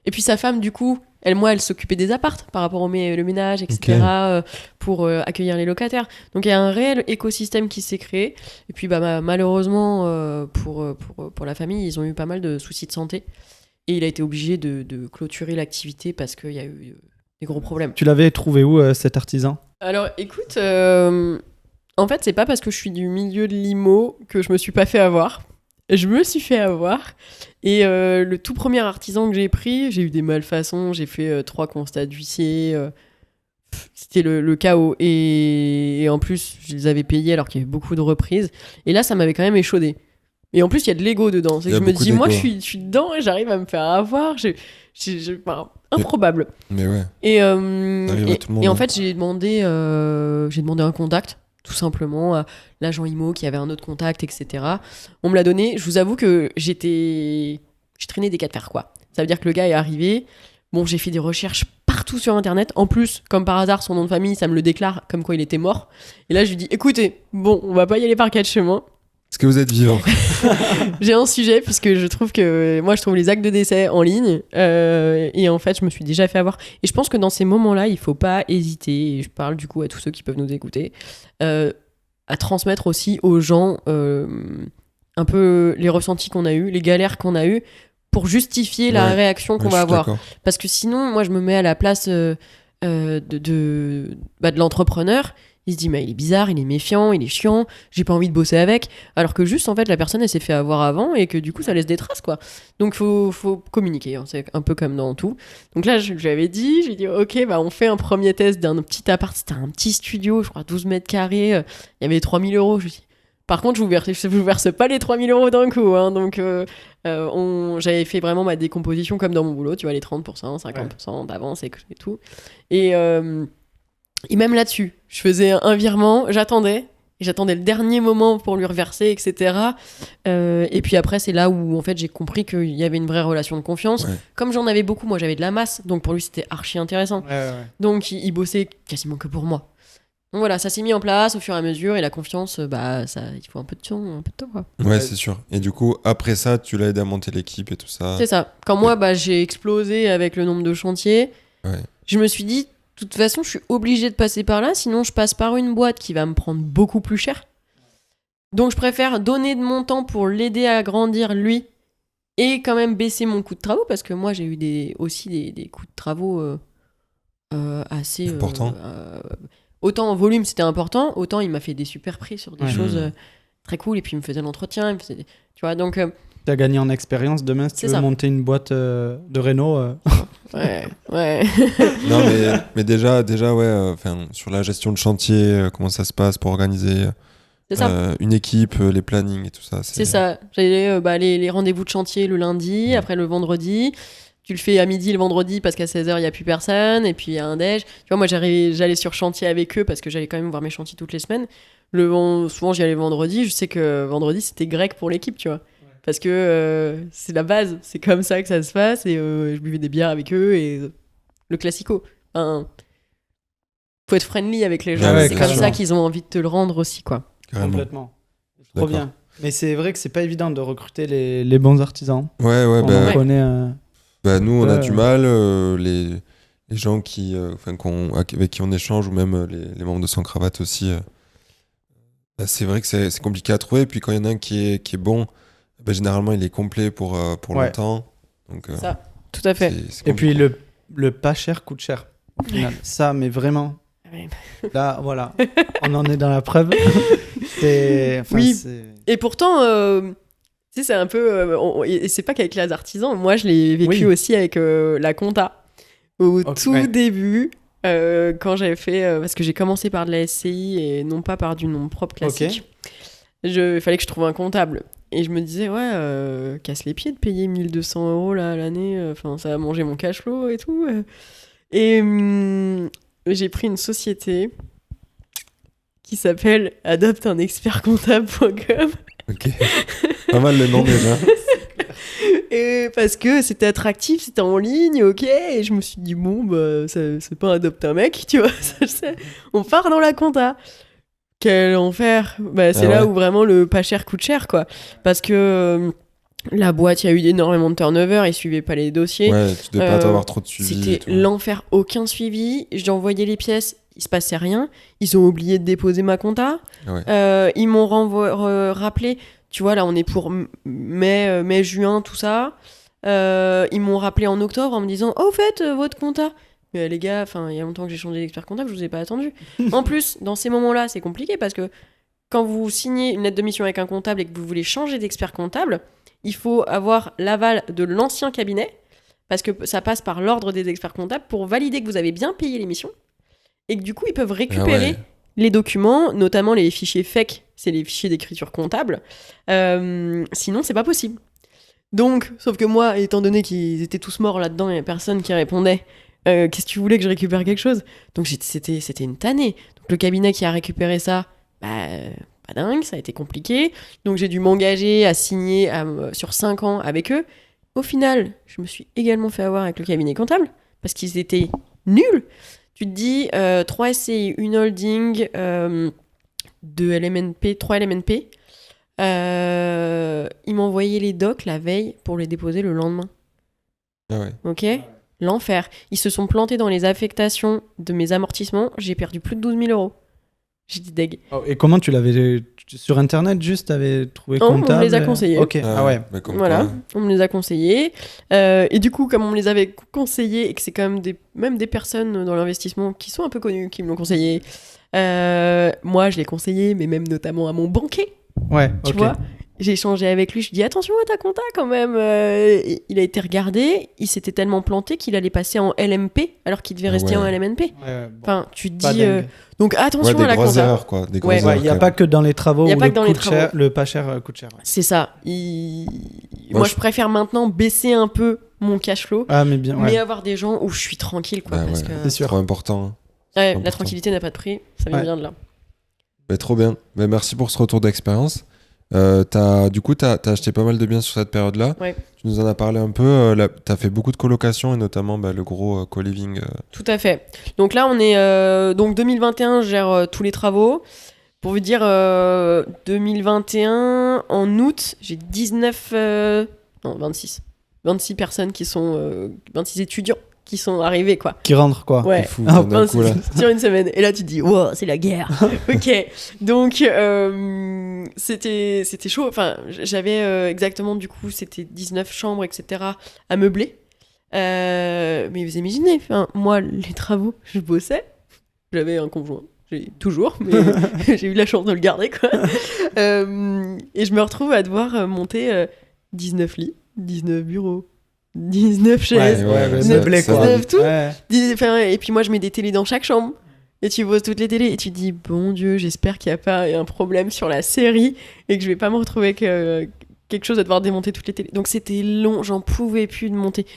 Et puis sa femme, du coup, elle s'occupait des appartes par rapport le ménage, etc., pour accueillir les locataires. Donc il y a un réel écosystème qui s'est créé. Et puis malheureusement, pour la famille, ils ont eu pas mal de soucis de santé. Et il a été obligé de clôturer l'activité parce qu'il y a eu des gros problèmes. Tu l'avais trouvé où, cet artisan? Alors écoute, en fait, c'est pas parce que je suis du milieu de l'IMO que je me suis pas fait avoir. Je me suis fait avoir. Et le tout premier artisan que j'ai pris, j'ai eu des malfaçons, j'ai fait 3 constats d'huissier. C'était le chaos. Et en plus, je les avais payés alors qu'il y avait beaucoup de reprises. Et là, ça m'avait quand même échaudé. Et en plus, il y a de l'ego dedans. C'est que je me dis, moi, je suis dedans et j'arrive à me faire avoir. Improbable. Mais ouais. Et Ça arrive à tout le monde, en hein. fait, j'ai demandé un contact, tout simplement, à l'agent IMO qui avait un autre contact, etc. On me l'a donné. Je vous avoue que je traînais des cas de fer, quoi. Ça veut dire que le gars est arrivé. Bon, j'ai fait des recherches partout sur Internet. En plus, comme par hasard, son nom de famille, ça me le déclare comme quoi il était mort. Et là, je lui dis, écoutez, bon, on va pas y aller par 4 chemins. Est-ce que vous êtes vivant? J'ai un sujet puisque je trouve les actes de décès en ligne et en fait je me suis déjà fait avoir et je pense que dans ces moments-là il faut pas hésiter, et je parle du coup à tous ceux qui peuvent nous écouter, à transmettre aussi aux gens un peu les ressentis qu'on a eu, les galères qu'on a eu pour justifier la réaction qu'on va avoir, parce que sinon moi je me mets à la place de l'entrepreneur. Il se dit, mais il est bizarre, il est méfiant, il est chiant, j'ai pas envie de bosser avec. Alors que juste, en fait, la personne, elle s'est fait avoir avant et que du coup, ça laisse des traces, quoi. Donc, faut communiquer, hein, c'est un peu comme dans tout. Donc là, j'ai dit, ok, on fait un premier test d'un petit appart. C'était un petit studio, je crois, 12 mètres carrés. Il y avait 3 000 euros. Je dis, par contre, je vous verse pas les 3 000 euros d'un coup. Hein, donc, j'avais fait vraiment ma décomposition comme dans mon boulot, tu vois, les 30%, 50% d'avance et tout. Et même là-dessus, je faisais un virement, j'attendais le dernier moment pour lui reverser, etc. Et puis après, c'est là où en fait j'ai compris qu'il y avait une vraie relation de confiance. Ouais. Comme j'en avais beaucoup, moi j'avais de la masse, donc pour lui c'était archi intéressant. Ouais. Donc il bossait quasiment que pour moi. Donc voilà, ça s'est mis en place au fur et à mesure et la confiance, il faut un peu de temps, quoi. Ouais, c'est sûr. Et du coup, après ça, tu l'as aidé à monter l'équipe et tout ça. C'est ça. Quand moi, j'ai explosé avec le nombre de chantiers, je me suis dit, de toute façon, je suis obligée de passer par là, sinon je passe par une boîte qui va me prendre beaucoup plus cher. Donc je préfère donner de mon temps pour l'aider à grandir, lui, et quand même baisser mon coût de travaux, parce que moi, j'ai eu aussi des coûts de travaux assez... Important. Autant en volume, c'était important, autant il m'a fait des super prix sur des choses très cool. Et puis, il me faisait l'entretien. Tu vois, donc... T'as gagné en expérience. Demain, si tu veux monter une boîte de réno... Ouais. Non, mais déjà ouais, sur la gestion de chantier, comment ça se passe pour organiser une équipe, les plannings et tout ça. C'est ça. J'avais les rendez-vous de chantier le lundi, après le vendredi. Tu le fais à midi le vendredi parce qu'à 16h, il n'y a plus personne. Et puis, il y a un déj. Tu vois, moi, j'allais sur chantier avec eux parce que j'allais quand même voir mes chantiers toutes les semaines. Souvent, j'y allais vendredi. Je sais que vendredi, c'était grec pour l'équipe, tu vois. Parce que c'est la base. C'est comme ça que ça se passe. Et je buvais des bières avec eux. Et le classico. Enfin, faut être friendly avec les gens. C'est comme ça qu'ils ont envie de te le rendre aussi, quoi. Carrément. Complètement. Trop bien. Mais c'est vrai que c'est pas évident de recruter les bons artisans. On connaît... nous, on a du mal. Les gens avec qui on échange, ou même les membres de Sans Cravate aussi, c'est vrai que c'est compliqué à trouver. Et puis quand il y en a un qui est bon, généralement, il est complet pour longtemps. Donc, ça, tout à fait. Et puis le pas cher coûte cher, au final. Ça, mais vraiment... Là, voilà, on en est dans la preuve. Oui. Et pourtant, c'est un peu... et c'est pas qu'avec les artisans. Moi, je l'ai vécu aussi avec la compta. Au tout début, quand j'avais fait... parce que j'ai commencé par de la SCI et non pas par du nom propre classique. Il fallait que je trouve un comptable. Et je me disais, casse les pieds de payer 1 200 € là, à l'année. Ça va manger mon cash flow et tout. Et j'ai pris une société qui s'appelle adopteunexpertcomptable.com. Ok. Pas mal le nom déjà. Et parce que c'était attractif, c'était en ligne, ok. Et je me suis dit, c'est pas adopte un mec, tu vois. On part dans la compta. Quel enfer. C'est là où vraiment le pas cher coûte cher, quoi. Parce que la boîte, il y a eu énormément de turnover, ils suivaient pas les dossiers. Ouais, tu devais pas avoir trop de suivi. C'était l'enfer, aucun suivi. J'ai envoyé les pièces, il se passait rien. Ils ont oublié de déposer ma compta. Ils m'ont rappelé, tu vois, là on est pour mai, juin, tout ça. Ils m'ont rappelé en octobre en me disant, au fait, votre compta. Mais les gars, il y a longtemps que j'ai changé d'expert comptable, je vous ai pas attendu. En plus, dans ces moments-là, c'est compliqué parce que quand vous signez une lettre de mission avec un comptable et que vous voulez changer d'expert comptable, il faut avoir l'aval de l'ancien cabinet, parce que ça passe par l'ordre des experts comptables pour valider que vous avez bien payé l'émission, et que du coup, ils peuvent récupérer les documents, notamment les fichiers FEC, c'est les fichiers d'écriture comptable. Sinon, c'est pas possible. Donc, sauf que moi, étant donné qu'ils étaient tous morts là-dedans, il n'y a personne qui répondait, qu'est-ce que tu voulais que je récupère quelque chose ? Donc, c'était une tannée. Donc, le cabinet qui a récupéré ça, pas dingue, ça a été compliqué. Donc j'ai dû m'engager à signer sur 5 ans avec eux. Au final, je me suis également fait avoir avec le cabinet comptable parce qu'ils étaient nuls. Tu te dis 3 SCI, une holding, 2 LMNP, 3 LMNP. Ils m'ont envoyé les docs la veille pour les déposer le lendemain. Ok ? L'enfer. Ils se sont plantés dans les affectations de mes amortissements. J'ai perdu plus de 12 000 €. J'ai dit deg. Et comment tu l'avais sur internet juste t'avais trouvé comptable? On me les a conseillés. Ok. Voilà, on me les a conseillés. Et du coup, comme on me les avait conseillés et que c'est quand même des personnes dans l'investissement qui sont un peu connues qui me l'ont conseillé, moi je l'ai conseillé, mais même notamment à mon banquier. Tu vois, j'ai échangé avec lui, je lui ai dit attention à ta compta quand même. Il a été regardé, il s'était tellement planté qu'il allait passer en LMP alors qu'il devait rester en LMNP. Enfin, tu te dis donc attention à la compta. Erreurs, quoi. Des grosses erreurs, il n'y a pas que dans les travaux où le pas cher coûte cher. C'est ça. Moi, je préfère maintenant baisser un peu mon cash flow, mais avoir des gens où je suis tranquille, quoi. Parce que... C'est sûr. Trop important. La tranquillité n'a pas de prix, ça vient bien de là. Trop bien. Merci pour ce retour d'expérience. T'as acheté pas mal de biens sur cette période-là. Tu nous en as parlé un peu. T'as fait beaucoup de colocations et notamment le gros co-living. Tout à fait. Donc là, on est donc 2021, je gère tous les travaux. Pour vous dire, 2021, en août, j'ai 26 personnes qui sont 26 étudiants qui sont arrivés, quoi. Qui rentrent, quoi. Ouais. Fou, sur une semaine. Et là, tu te dis, wow, c'est la guerre. Ok. Donc, c'était chaud. Enfin, j'avais exactement, du coup, c'était 19 chambres, etc. à meubler. Mais vous imaginez, moi, les travaux, je bossais. J'avais un conjoint j'ai toujours, mais j'ai eu la chance de le garder, quoi. Et je me retrouve à devoir monter 19 lits, 19 bureaux, 19 chaises, meublé, quoi. 19 tout. Ouais. Et puis moi, je mets des télés dans chaque chambre. Et tu poses toutes les télés et tu te dis, bon Dieu, j'espère qu'il n'y a pas un problème sur la série et que je vais pas me retrouver avec quelque chose à devoir démonter toutes les télés. Donc c'était long, j'en pouvais plus de monter.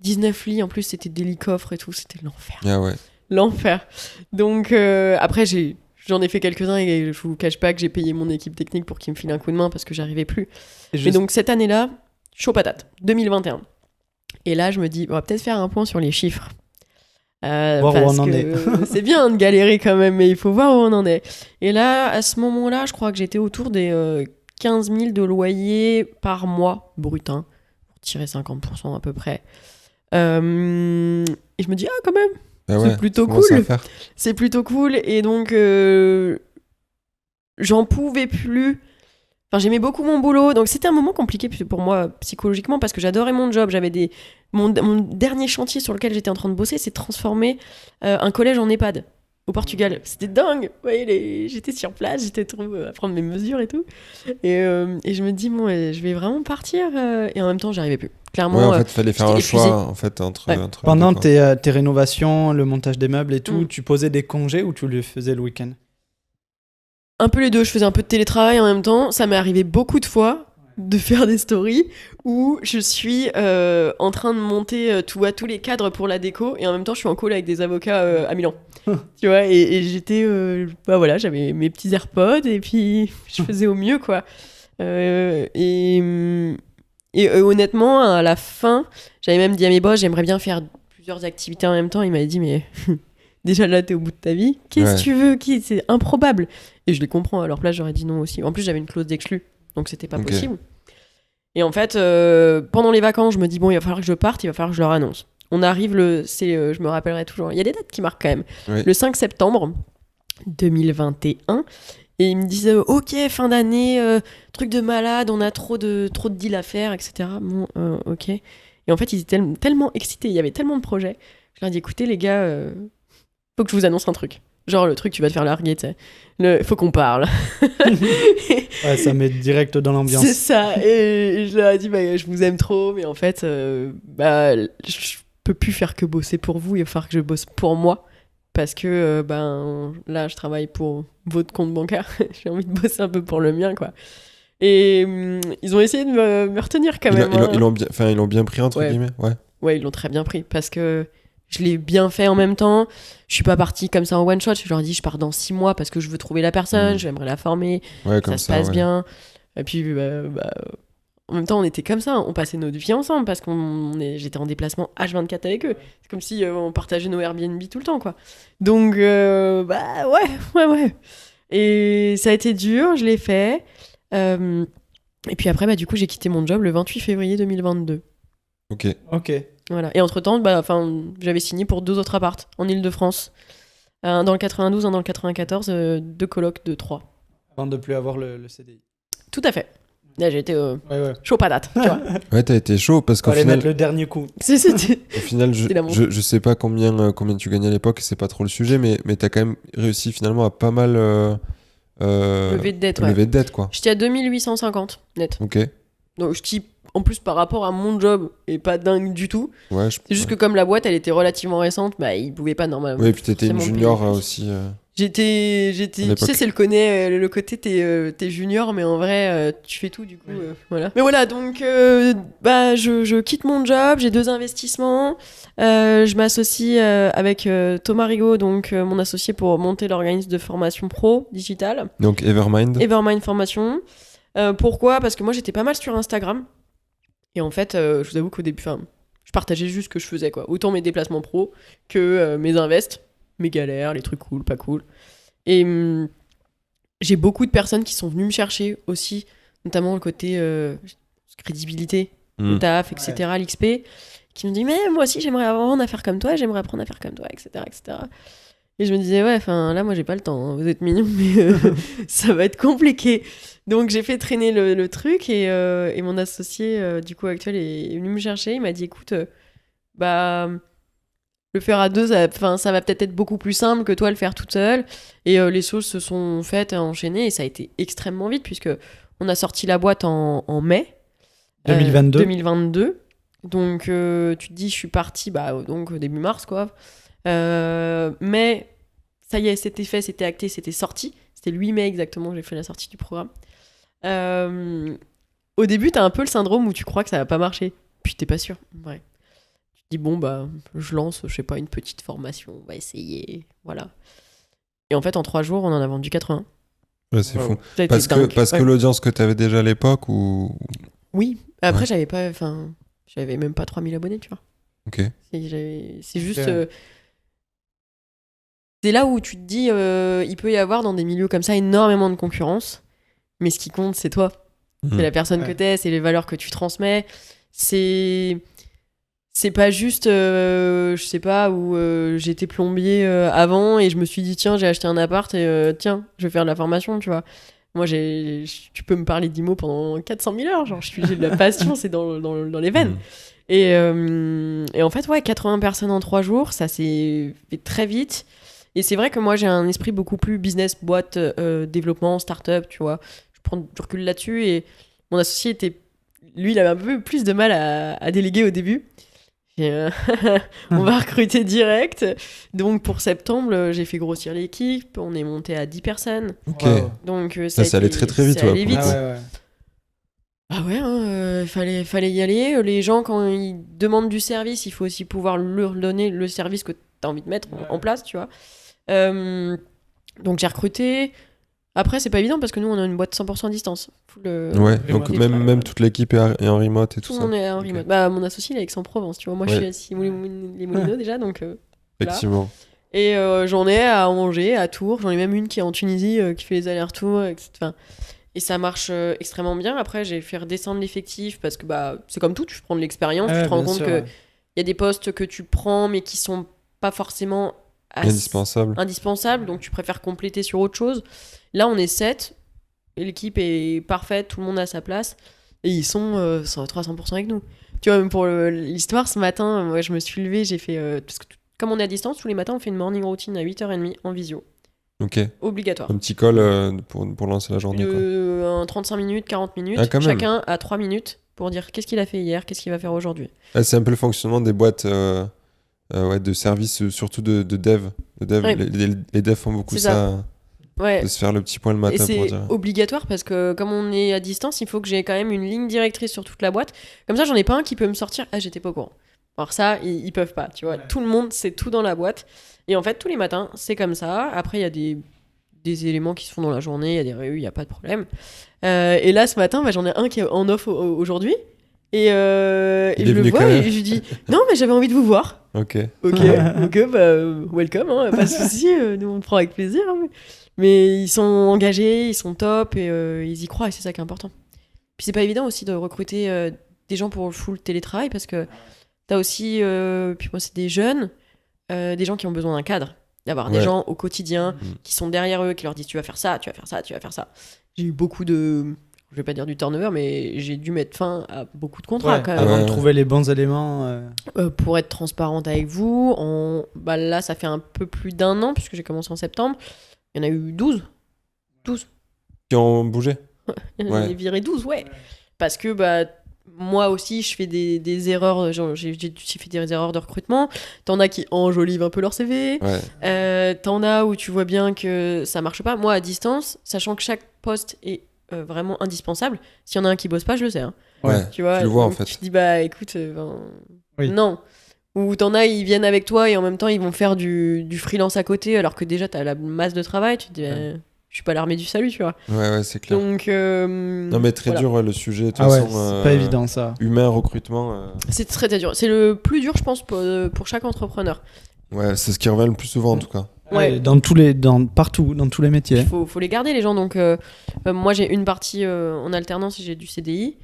19 lits, en plus, c'était des lits coffres et tout, c'était l'enfer. Ah ouais. L'enfer. Donc après, j'en ai fait quelques-uns et je vous cache pas que j'ai payé mon équipe technique pour qu'ils me filent un coup de main parce que j'arrivais plus. Et donc cette année-là, chaud patate, 2021. Et là, je me dis, on va peut-être faire un point sur les chiffres. Voir où on en est. C'est bien de galérer quand même, mais il faut voir où on en est. Et là, à ce moment-là, je crois que j'étais autour des 15 000 de loyer par mois, brut, hein, pour tirer 50% à peu près. Et je me dis, ah, quand même, Bah c'est plutôt commence à cool. faire. C'est plutôt cool. Et donc, j'en pouvais plus. Enfin, j'aimais beaucoup mon boulot, donc c'était un moment compliqué pour moi psychologiquement parce que j'adorais mon job. Mon dernier chantier sur lequel j'étais en train de bosser, c'est de transformer un collège en EHPAD au Portugal. C'était dingue. Ouais, j'étais sur place, j'étais à prendre mes mesures et tout. Et je me dis, bon, je vais vraiment partir. Et en même temps, j'arrivais plus. Clairement, Ouais, en fait, il fallait faire un j'étais choix épuisée. en fait, entre Ouais. les Pendant deux, quoi. tes rénovations, le montage des meubles et tout, tu posais des congés ou tu le faisais le week-end? Un peu les deux, je faisais un peu de télétravail en même temps. Ça m'est arrivé beaucoup de fois de faire des stories où je suis en train de monter tous les cadres pour la déco et en même temps je suis en call avec des avocats à Milan. Tu vois, et j'étais... bah voilà, j'avais mes petits AirPods et puis je faisais au mieux, quoi. Et honnêtement, à la fin, j'avais même dit à mes boss, j'aimerais bien faire plusieurs activités en même temps. Il m'avait dit, mais... Déjà là, t'es au bout de ta vie. Qu'est-ce que tu veux? C'est improbable. Et je les comprends. À leur place, j'aurais dit non aussi. En plus, j'avais une clause d'exclus. Donc, c'était pas possible. Et en fait, pendant les vacances, je me dis, bon, il va falloir que je parte. Il va falloir que je leur annonce. On arrive je me rappellerai toujours. Il y a des dates qui marquent quand même. Oui. Le 5 septembre 2021. Et ils me disent, ok, fin d'année, truc de malade, on a trop de deals à faire, etc. Bon, ok. Et en fait, ils étaient tellement excités. Il y avait tellement de projets. Je leur ai dit, écoutez, les gars... faut que je vous annonce un truc. Genre le truc, tu vas te faire larguer, tu sais. Faut qu'on parle. Ouais, ça met direct dans l'ambiance. C'est ça. Et je leur ai dit, bah, je vous aime trop, mais en fait, je peux plus faire que bosser pour vous. Il va falloir que je bosse pour moi. Parce que là, je travaille pour votre compte bancaire. J'ai envie de bosser un peu pour le mien, quoi. Et ils ont essayé de me retenir quand même. Ils l'ont bien pris, entre guillemets. Ouais, ils l'ont très bien pris. Parce que je l'ai bien fait en même temps. Je suis pas partie comme ça en one shot. Je leur ai dit, je pars dans 6 mois parce que je veux trouver la personne, j'aimerais la former, Comme ça se passe bien. Et puis, en même temps, on était comme ça. On passait notre vie ensemble parce j'étais en déplacement H24 avec eux. C'est comme si on partageait nos Airbnb tout le temps, quoi. Donc, ouais. Et ça a été dur, je l'ai fait. Et puis après, du coup, j'ai quitté mon job le 28 février 2022. Ok. Voilà. Et entre-temps, j'avais signé pour 2 autres apparts en Ile-de-France. Un dans le 92, un dans le 94, 2 colocs de 3. Avant de plus avoir le CDI. Tout à fait. Là, j'ai été Ouais. chaud patate, tu vois. Ouais, t'as été chaud parce qu'au Fallait final, mettre le dernier coup. C'était... au final je sais pas combien tu gagnais à l'époque, c'est pas trop le sujet, mais t'as quand même réussi finalement à pas mal lever de dette, ouais. lever de dette, quoi. J'étais à 2850 net. Ok. Donc, je dis, en plus, par rapport à mon job, et pas dingue du tout. Ouais, C'est juste que comme la boîte, elle était relativement récente, ils pouvaient pas normalement. Oui, et puis t'étais une forcément junior payer plus. aussi. J'étais tu l'époque. sais, c'est le côté t'es junior, mais en vrai tu fais tout, du coup voilà. Mais voilà, donc je quitte mon job, j'ai 2 investissements, je m'associe avec Thomas Rigaud, donc mon associé, pour monter l'organisme de formation pro digital Donc Evermind. Evermind Formation. Pourquoi? Parce que moi j'étais pas mal sur Instagram et en fait je vous avoue qu'au début je partageais juste ce que je faisais, quoi, autant mes déplacements pro que mes invests, mes galères, les trucs cool, pas cool. Et j'ai beaucoup de personnes qui sont venues me chercher aussi, notamment le côté crédibilité, le taf, etc., l'XP, qui me dit, mais moi aussi j'aimerais apprendre à faire comme toi, etc., etc. Et je me disais, ouais, là moi j'ai pas le temps, hein, vous êtes mignons, mais ça va être compliqué. Donc j'ai fait traîner le truc et mon associé du coup actuel est venu me chercher, il m'a dit, écoute, le faire à deux, ça va peut-être être beaucoup plus simple que toi le faire toute seule. Et les choses se sont faites, enchaînées, et ça a été extrêmement vite, puisque on a sorti la boîte en mai 2022. Donc tu te dis, je suis partie donc début mars, quoi. Mais ça y est, c'était fait, c'était acté, c'était sorti. C'était le 8 mai exactement que j'ai fait la sortie du programme. Au début, t'as un peu le syndrome où tu crois que ça va pas marcher, puis t'es pas sûr. Ouais. Tu te dis, bon, je lance, je sais pas, une petite formation, on va essayer, voilà. Et en fait, en 3 jours, on en a vendu 80. Ouais, c'est fou. Ça a été Parce dingue. que l'audience que t'avais déjà à l'époque ou... Oui, après, Ouais. j'avais même pas 3000 abonnés, tu vois. Ok. C'est juste... c'est là où tu te dis, il peut y avoir dans des milieux comme ça énormément de concurrence, mais ce qui compte, c'est toi. C'est la personne que t'es, c'est les valeurs que tu transmets. C'est pas juste, je sais pas, où j'étais plombier avant et je me suis dit, tiens, j'ai acheté un appart et tiens, je vais faire de la formation, tu vois. Moi, tu peux me parler d'IMO pendant 400 000 heures, genre, j'ai de la passion, c'est dans les veines. Et en fait, ouais, 80 personnes en 3 jours, ça s'est fait très vite. Et c'est vrai que moi, j'ai un esprit beaucoup plus business, boîte, développement, start-up, tu vois. Je prends du recul là-dessus et mon associé lui, il avait un peu plus de mal à déléguer au début. Et, on va recruter direct. Donc pour septembre, j'ai fait grossir l'équipe. On est monté à 10 personnes. Ok. Wow. Donc Ça allait très très vite. Ça allait vite. Ah ouais. Fallait y aller. Les gens, quand ils demandent du service, il faut aussi pouvoir leur donner le service que tu as envie de mettre en place, tu vois. Donc j'ai recruté. Après, c'est pas évident parce que nous, on a une boîte 100% à distance. Ouais, donc même toute l'équipe est en remote et tout Tout ça. le monde est en remote. Bah, mon associé, il est Aix-en-Provence, tu vois. Moi, je suis à les Moulineaux déjà, donc voilà. Effectivement. Et j'en ai à Angers, à Tours. J'en ai même une qui est en Tunisie, qui fait les allers-retours, etc. Enfin, et ça marche extrêmement bien. Après, j'ai fait redescendre l'effectif parce que c'est comme tout, tu prends de l'expérience, tu te rends compte qu'il y a des postes que tu prends mais qui sont pas forcément indispensables, donc tu préfères compléter sur autre chose. Là, on est 7, et l'équipe est parfaite, tout le monde a sa place, et ils sont 300% avec nous. Tu vois, même pour l'histoire, ce matin, moi, je me suis levée, j'ai fait... parce que comme on est à distance, tous les matins, on fait une morning routine à 8h30 en visio. Ok. Obligatoire. Un petit call pour lancer la journée, quoi. Un 35 minutes, 40 minutes. Ah, quand même. Chacun a 3 minutes pour dire qu'est-ce qu'il a fait hier, qu'est-ce qu'il va faire aujourd'hui. C'est un peu le fonctionnement des boîtes de services, surtout de dev. Ouais. Les devs font beaucoup ça. Ouais. De se faire le petit point le matin et pour c'est dire. obligatoire parce que comme on est à distance, il faut que j'ai quand même une ligne directrice sur toute la boîte. Comme ça, j'en ai pas un qui peut me sortir. Ah, j'étais pas au courant. Alors ça, ils peuvent pas, tu vois. Tout le monde sait tout dans la boîte. Et en fait, tous les matins, c'est comme ça. Après, il y a des éléments qui se font dans la journée, il y a des réunions, il n'y a pas de problème. Et là, ce matin, j'en ai un qui est en off aujourd'hui. Et je le vois et je lui dis non, mais j'avais envie de vous voir. Ok, Welcome, hein, pas de souci, nous on te prend avec plaisir. Hein, mais ils sont engagés, ils sont top et ils y croient et c'est ça qui est important. Puis c'est pas évident aussi de recruter des gens pour le full télétravail parce que t'as aussi, puis moi c'est des jeunes, des gens qui ont besoin d'un cadre, d'avoir des gens au quotidien qui sont derrière eux, qui leur disent tu vas faire ça, tu vas faire ça, tu vas faire ça. J'ai eu beaucoup de... Je vais pas dire du turnover, mais j'ai dû mettre fin à beaucoup de contrats quand même. Avant de trouver les bons éléments. Pour être transparente avec vous, là ça fait un peu plus d'1 an, puisque j'ai commencé en septembre. Il y en a eu 12. Qui ont bougé. Il y en a viré 12, ouais. Parce que moi aussi, je fais des erreurs. J'ai fait des erreurs de recrutement. T'en as qui enjolivent un peu leur CV. T'en as où tu vois bien que ça marche pas. Moi, à distance, sachant que chaque poste est vraiment indispensable, s'il y en a un qui bosse pas, je le sais. Hein. Tu vois, tu le vois en fait. Tu te dis, écoute, non. Ou t'en as, ils viennent avec toi et en même temps, ils vont faire du freelance à côté, alors que déjà, t'as la masse de travail. Tu te dis, je suis pas l'armée du salut, tu vois. Ouais, c'est clair. Donc, non, mais très dur, le sujet. De toute façon, c'est pas évident, ça. Humain, recrutement. C'est très, très dur. C'est le plus dur, je pense, pour chaque entrepreneur. Ouais, c'est ce qui revient le plus souvent, en tout cas. Ouais. Partout, dans tous les métiers. Il faut les garder, les gens. Donc, moi, j'ai une partie en alternance et j'ai du CDI.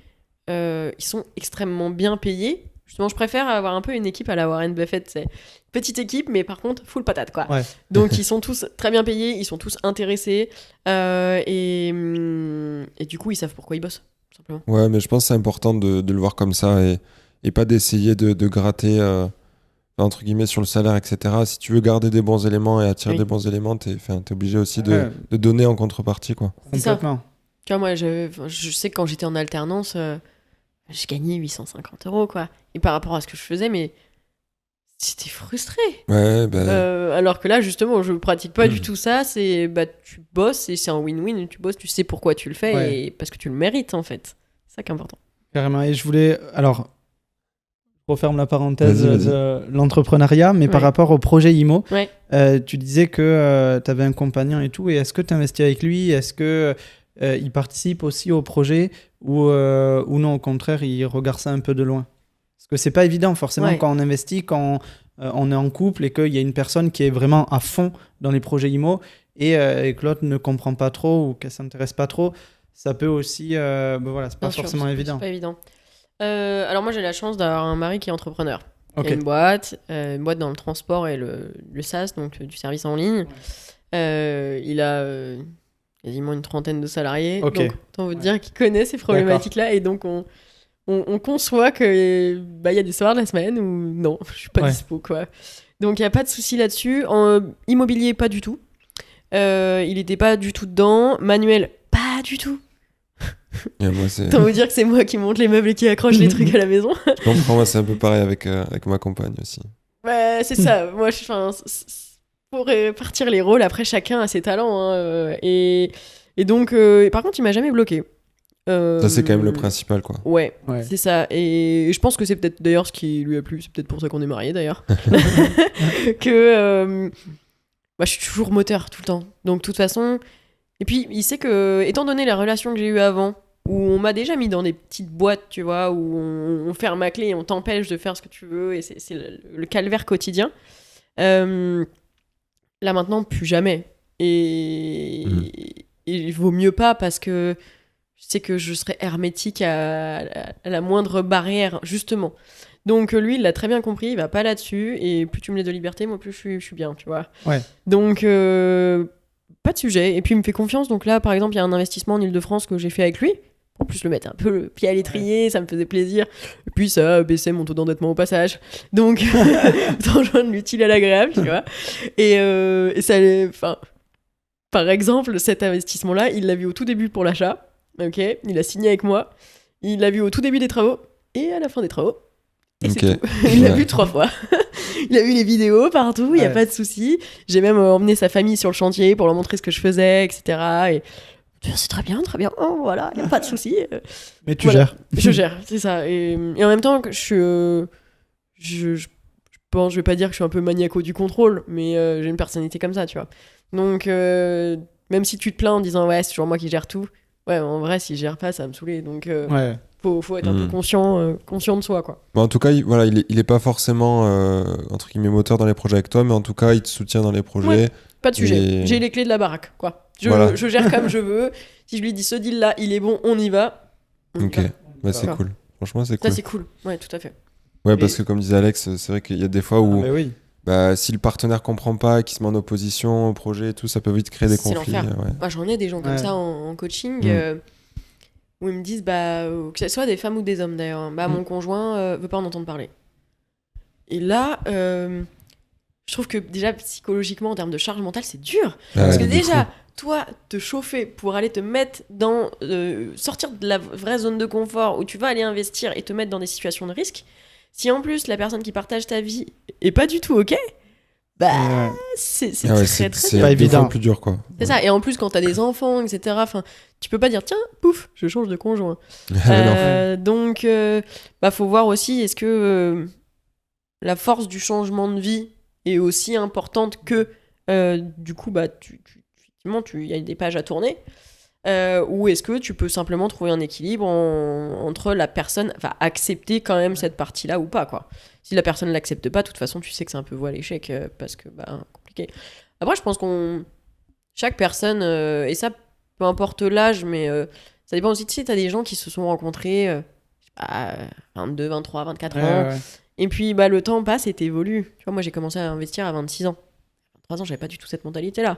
Ils sont extrêmement bien payés. Justement, je préfère avoir un peu une équipe à la Warren Buffett. C'est petite équipe, mais par contre, full patate, quoi. Ouais. Donc, ils sont tous très bien payés, ils sont tous intéressés. Et du coup, ils savent pourquoi ils bossent, tout simplement. Ouais, mais je pense que c'est important de le voir comme ça et pas d'essayer de gratter. entre guillemets sur le salaire, etc. Si tu veux garder des bons éléments et attirer Oui. des bons éléments, t'es obligé aussi de, Ouais. de donner en contrepartie, quoi. C'est ça. Complètement. Tu vois, moi, je sais que quand j'étais en alternance, je gagnais 850 €, quoi. Et par rapport à ce que je faisais, mais j'étais frustrée. Ouais, bah, Alors que là, justement, je pratique pas du tout ça. C'est tu bosses et c'est un win-win. Tu bosses, tu sais pourquoi tu le fais Ouais. et parce que tu le mérites, en fait. C'est ça qui est important. Carrément. Et je voulais. Alors, je referme la parenthèse Vas-y. de l'entrepreneuriat, mais par Ouais. rapport au projet IMO, Ouais. tu disais que tu avais un compagnon et tout. Et est-ce que tu investis avec lui? Est-ce que il participe aussi au projet ou non, au contraire, il regarde ça un peu de loin? Parce que c'est pas évident, forcément, Ouais. quand on investit, quand on est en couple et qu'il y a une personne qui est vraiment à fond dans les projets IMO et que l'autre ne comprend pas trop ou qu'elle s'intéresse pas trop, ça peut aussi. Voilà, c'est pas Bien sûr, forcément évident. C'est pas évident. Alors moi, j'ai la chance d'avoir un mari qui est entrepreneur. Il Ok. y a une boîte dans le transport et le SaaS, donc du service en ligne. Il a quasiment une trentaine de salariés. Ok. Donc, autant vous dire qu'il connaît ces problématiques-là. Et donc, on conçoit qu'il y a des soirs de la semaine où non, je suis pas Ouais. dispo, quoi. Donc, il n'y a pas de souci là-dessus. En immobilier, pas du tout. Il était pas du tout dedans. Manuel, pas du tout. et moi, c'est... Autant vous dire que c'est moi qui monte les meubles et qui accroche les trucs à la maison. Je comprends, moi, c'est un peu pareil avec ma compagne aussi. Ouais, c'est ça. Moi, pour répartir les rôles, après, chacun a ses talents. Hein, et donc, par contre, il m'a jamais bloqué. Ça, c'est quand même le principal, quoi. Ouais, Ouais. c'est ça. Et je pense que c'est peut-être d'ailleurs ce qui lui a plu. C'est peut-être pour ça qu'on est mariés, d'ailleurs. Que je suis toujours moteur tout le temps. Donc, de toute façon. Et puis, il sait que, étant donné la relation que j'ai eue avant, où on m'a déjà mis dans des petites boîtes, tu vois, où on ferme ma clé et on t'empêche de faire ce que tu veux, et c'est le calvaire quotidien. Là, maintenant, plus jamais. Et il vaut mieux pas parce que je sais que je serais hermétique à la moindre barrière, justement. Donc, lui, il l'a très bien compris, il va pas là-dessus, et plus tu me laisses de liberté, moi, plus je suis bien, tu vois. Ouais. Donc, pas de sujet. Et puis, il me fait confiance. Donc là, par exemple, il y a un investissement en Ile-de-France que j'ai fait avec lui. En plus, le mettre un peu le pied à l'étrier, ça me faisait plaisir. Et puis, ça baissait mon taux d'endettement au passage. Donc, autant joindre l'utile à l'agréable, tu vois. Et ça, enfin, par exemple, cet investissement-là, il l'a vu au tout début pour l'achat. Ok, il a signé avec moi. Il l'a vu au tout début des travaux et à la fin des travaux. Et Ok. c'est tout. Il l'a Ouais. vu 3 fois. Il a vu les vidéos partout, il n'y a Ouais. pas de souci. J'ai même emmené sa famille sur le chantier pour leur montrer ce que je faisais, etc. Et c'est très bien, oh, voilà, il n'y a pas de souci. Mais tu Voilà. gères. Je gère, c'est ça. Et en même temps, je pense, je vais pas dire que je suis un peu maniaco du contrôle, mais j'ai une personnalité comme ça, tu vois. Donc, même si tu te plains en disant, ouais, c'est toujours moi qui gère tout, ouais, en vrai, si je gère pas, ça va me saouler. Donc, Ouais. faut être un peu conscient de soi, quoi. Bon, en tout cas, il est pas forcément, entre guillemets, moteur dans les projets avec toi, mais en tout cas, il te soutient dans les projets. Ouais. Pas de sujet. Et- J'ai les clés de la baraque, quoi. Voilà. Je gère comme je veux. Si je lui dis ce deal-là, il est bon, on y va. On y Ok, va. bah, c'est D'accord. cool. Franchement, c'est Ça, cool. c'est cool. Ouais, tout à fait. Ouais, parce que comme disait Alex, c'est vrai qu'il y a des fois où Mais oui. si le partenaire comprend pas, qu'il se met en opposition au projet et tout, ça peut vite créer des C'est conflits. l'enfer. Ouais. Moi, j'en ai des gens comme Ouais. ça en coaching Mm. où ils me disent, que ce soit des femmes ou des hommes d'ailleurs, hein, mon conjoint veut pas en entendre parler. Et là, je trouve que déjà psychologiquement, en termes de charge mentale, c'est dur. Parce que du déjà, coup. toi, te chauffer pour aller te mettre dans. Sortir de la vraie zone de confort où tu vas aller investir et te mettre dans des situations de risque, si en plus la personne qui partage ta vie est pas du tout OK, Ouais. c'est Ah ouais, très très c'est dur. pas deux évident. fois plus dur, quoi. C'est ça, et en plus quand t'as des enfants, etc., tu peux pas dire tiens, pouf, je change de conjoint. Ouais. Donc, faut voir aussi, est-ce que la force du changement de vie est aussi importante que, du coup, effectivement, il y a des pages à tourner, ou est-ce que tu peux simplement trouver un équilibre entre la personne va accepter quand même cette partie-là ou pas, quoi. Si la personne l'accepte pas, de toute façon, tu sais que c'est un peu voie à l'échec, parce que, compliqué. Après, je pense chaque personne, et ça, peu importe l'âge, mais ça dépend aussi, tu sais, t'as des gens qui se sont rencontrés, je sais pas, 22, 23, 24 ans, Ouais. et puis le temps passe et t'évolues. Tu vois, moi j'ai commencé à investir à 26 ans. À 23 ans, j'avais pas du tout cette mentalité-là.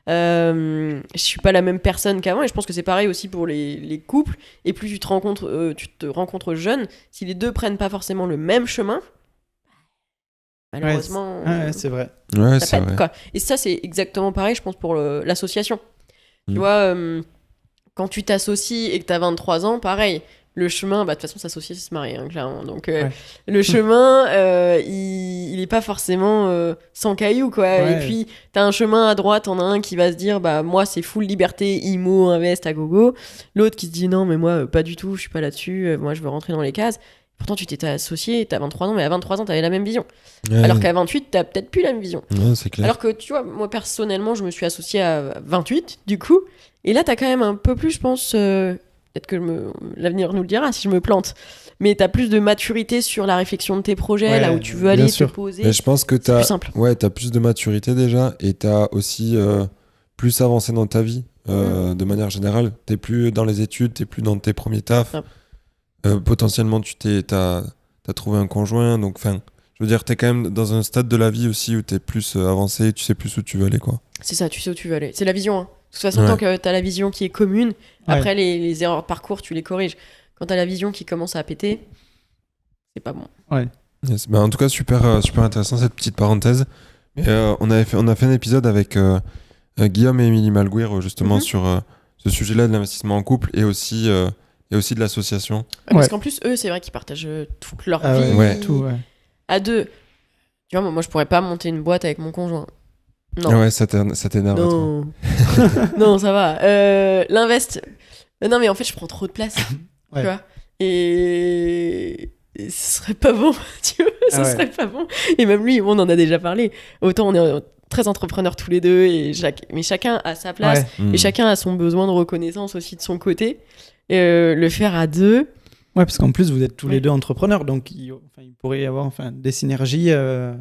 Je suis pas la même personne qu'avant, et je pense que c'est pareil aussi pour les couples. Et plus tu te rencontres jeune, si les deux prennent pas forcément le même chemin, malheureusement, Ouais, c'est vrai. Ouais, ça c'est pète, vrai. quoi. Et ça, c'est exactement pareil, je pense, pour l'association. Tu Mm. vois, quand tu t'associes et que t'as 23 ans, pareil. Le chemin, bah de toute façon, s'associer, c'est se marier, hein, clairement. Donc, le chemin, il est pas forcément sans cailloux, quoi. Ouais. Et puis, t'as un chemin à droite, t'en as un qui va se dire, bah moi, c'est full liberté, IMO, invest, à gogo. L'autre qui se dit, non, mais moi, pas du tout, je suis pas là-dessus, moi, je veux rentrer dans les cases. Pourtant, tu t'étais associé, t'as 23 ans, mais à 23 ans, t'avais la même vision. Ouais, Alors qu'à 28, t'as peut-être plus la même vision. ouais, c'est clair. Alors que, tu vois, moi, personnellement, je me suis associée à 28, du coup. Et là, t'as quand même un peu plus, je pense, peut-être que l'avenir nous le dira si je me plante, mais t'as plus de maturité sur la réflexion de tes projets, Ouais, là où tu veux bien aller, te sûr. poser. Mais je pense que C'est plus simple. t'as plus de maturité déjà et t'as aussi plus avancé dans ta vie de manière générale. T'es plus dans les études, t'es plus dans tes premiers tafs. Potentiellement, t'as trouvé un conjoint. Donc, enfin, je veux dire, t'es quand même dans un stade de la vie aussi où t'es plus avancé, tu sais plus où tu veux aller, quoi. C'est ça, tu sais où tu veux aller. C'est la vision. Hein. De toute façon, Ouais. tant que t'as la vision qui est commune, Ouais. après les erreurs de parcours, tu les corriges. Quand t'as la vision qui commence à péter, c'est pas bon. Yes. Bah, en tout cas, super intéressant cette petite parenthèse. Mais, on a fait un épisode avec Guillaume et Émilie Malguir justement Mhm. sur ce sujet-là de l'investissement en couple et aussi de l'association. Ouais, parce Ouais. qu'en plus, eux, c'est vrai qu'ils partagent toute leur Ah vie. Ouais. Tout, ouais. À deux. Tu vois, moi, je pourrais pas monter une boîte avec mon conjoint. Non. Ah ouais, ça t'énerve. toi. Non. Non, ça va. L'invest. Non, mais en fait, je prends trop de place. Ouais. Tu vois. Et ce serait pas bon. Tu vois, ce Ah ouais. serait pas bon. Et même lui, on en a déjà parlé. Autant on est très entrepreneurs tous les deux, mais chacun a sa place. Ouais. Mm. Et chacun a son besoin de reconnaissance aussi de son côté. Le faire à deux. Ouais, parce qu'en plus, vous êtes tous Ouais. les deux entrepreneurs, donc il pourrait y avoir des synergies. Après,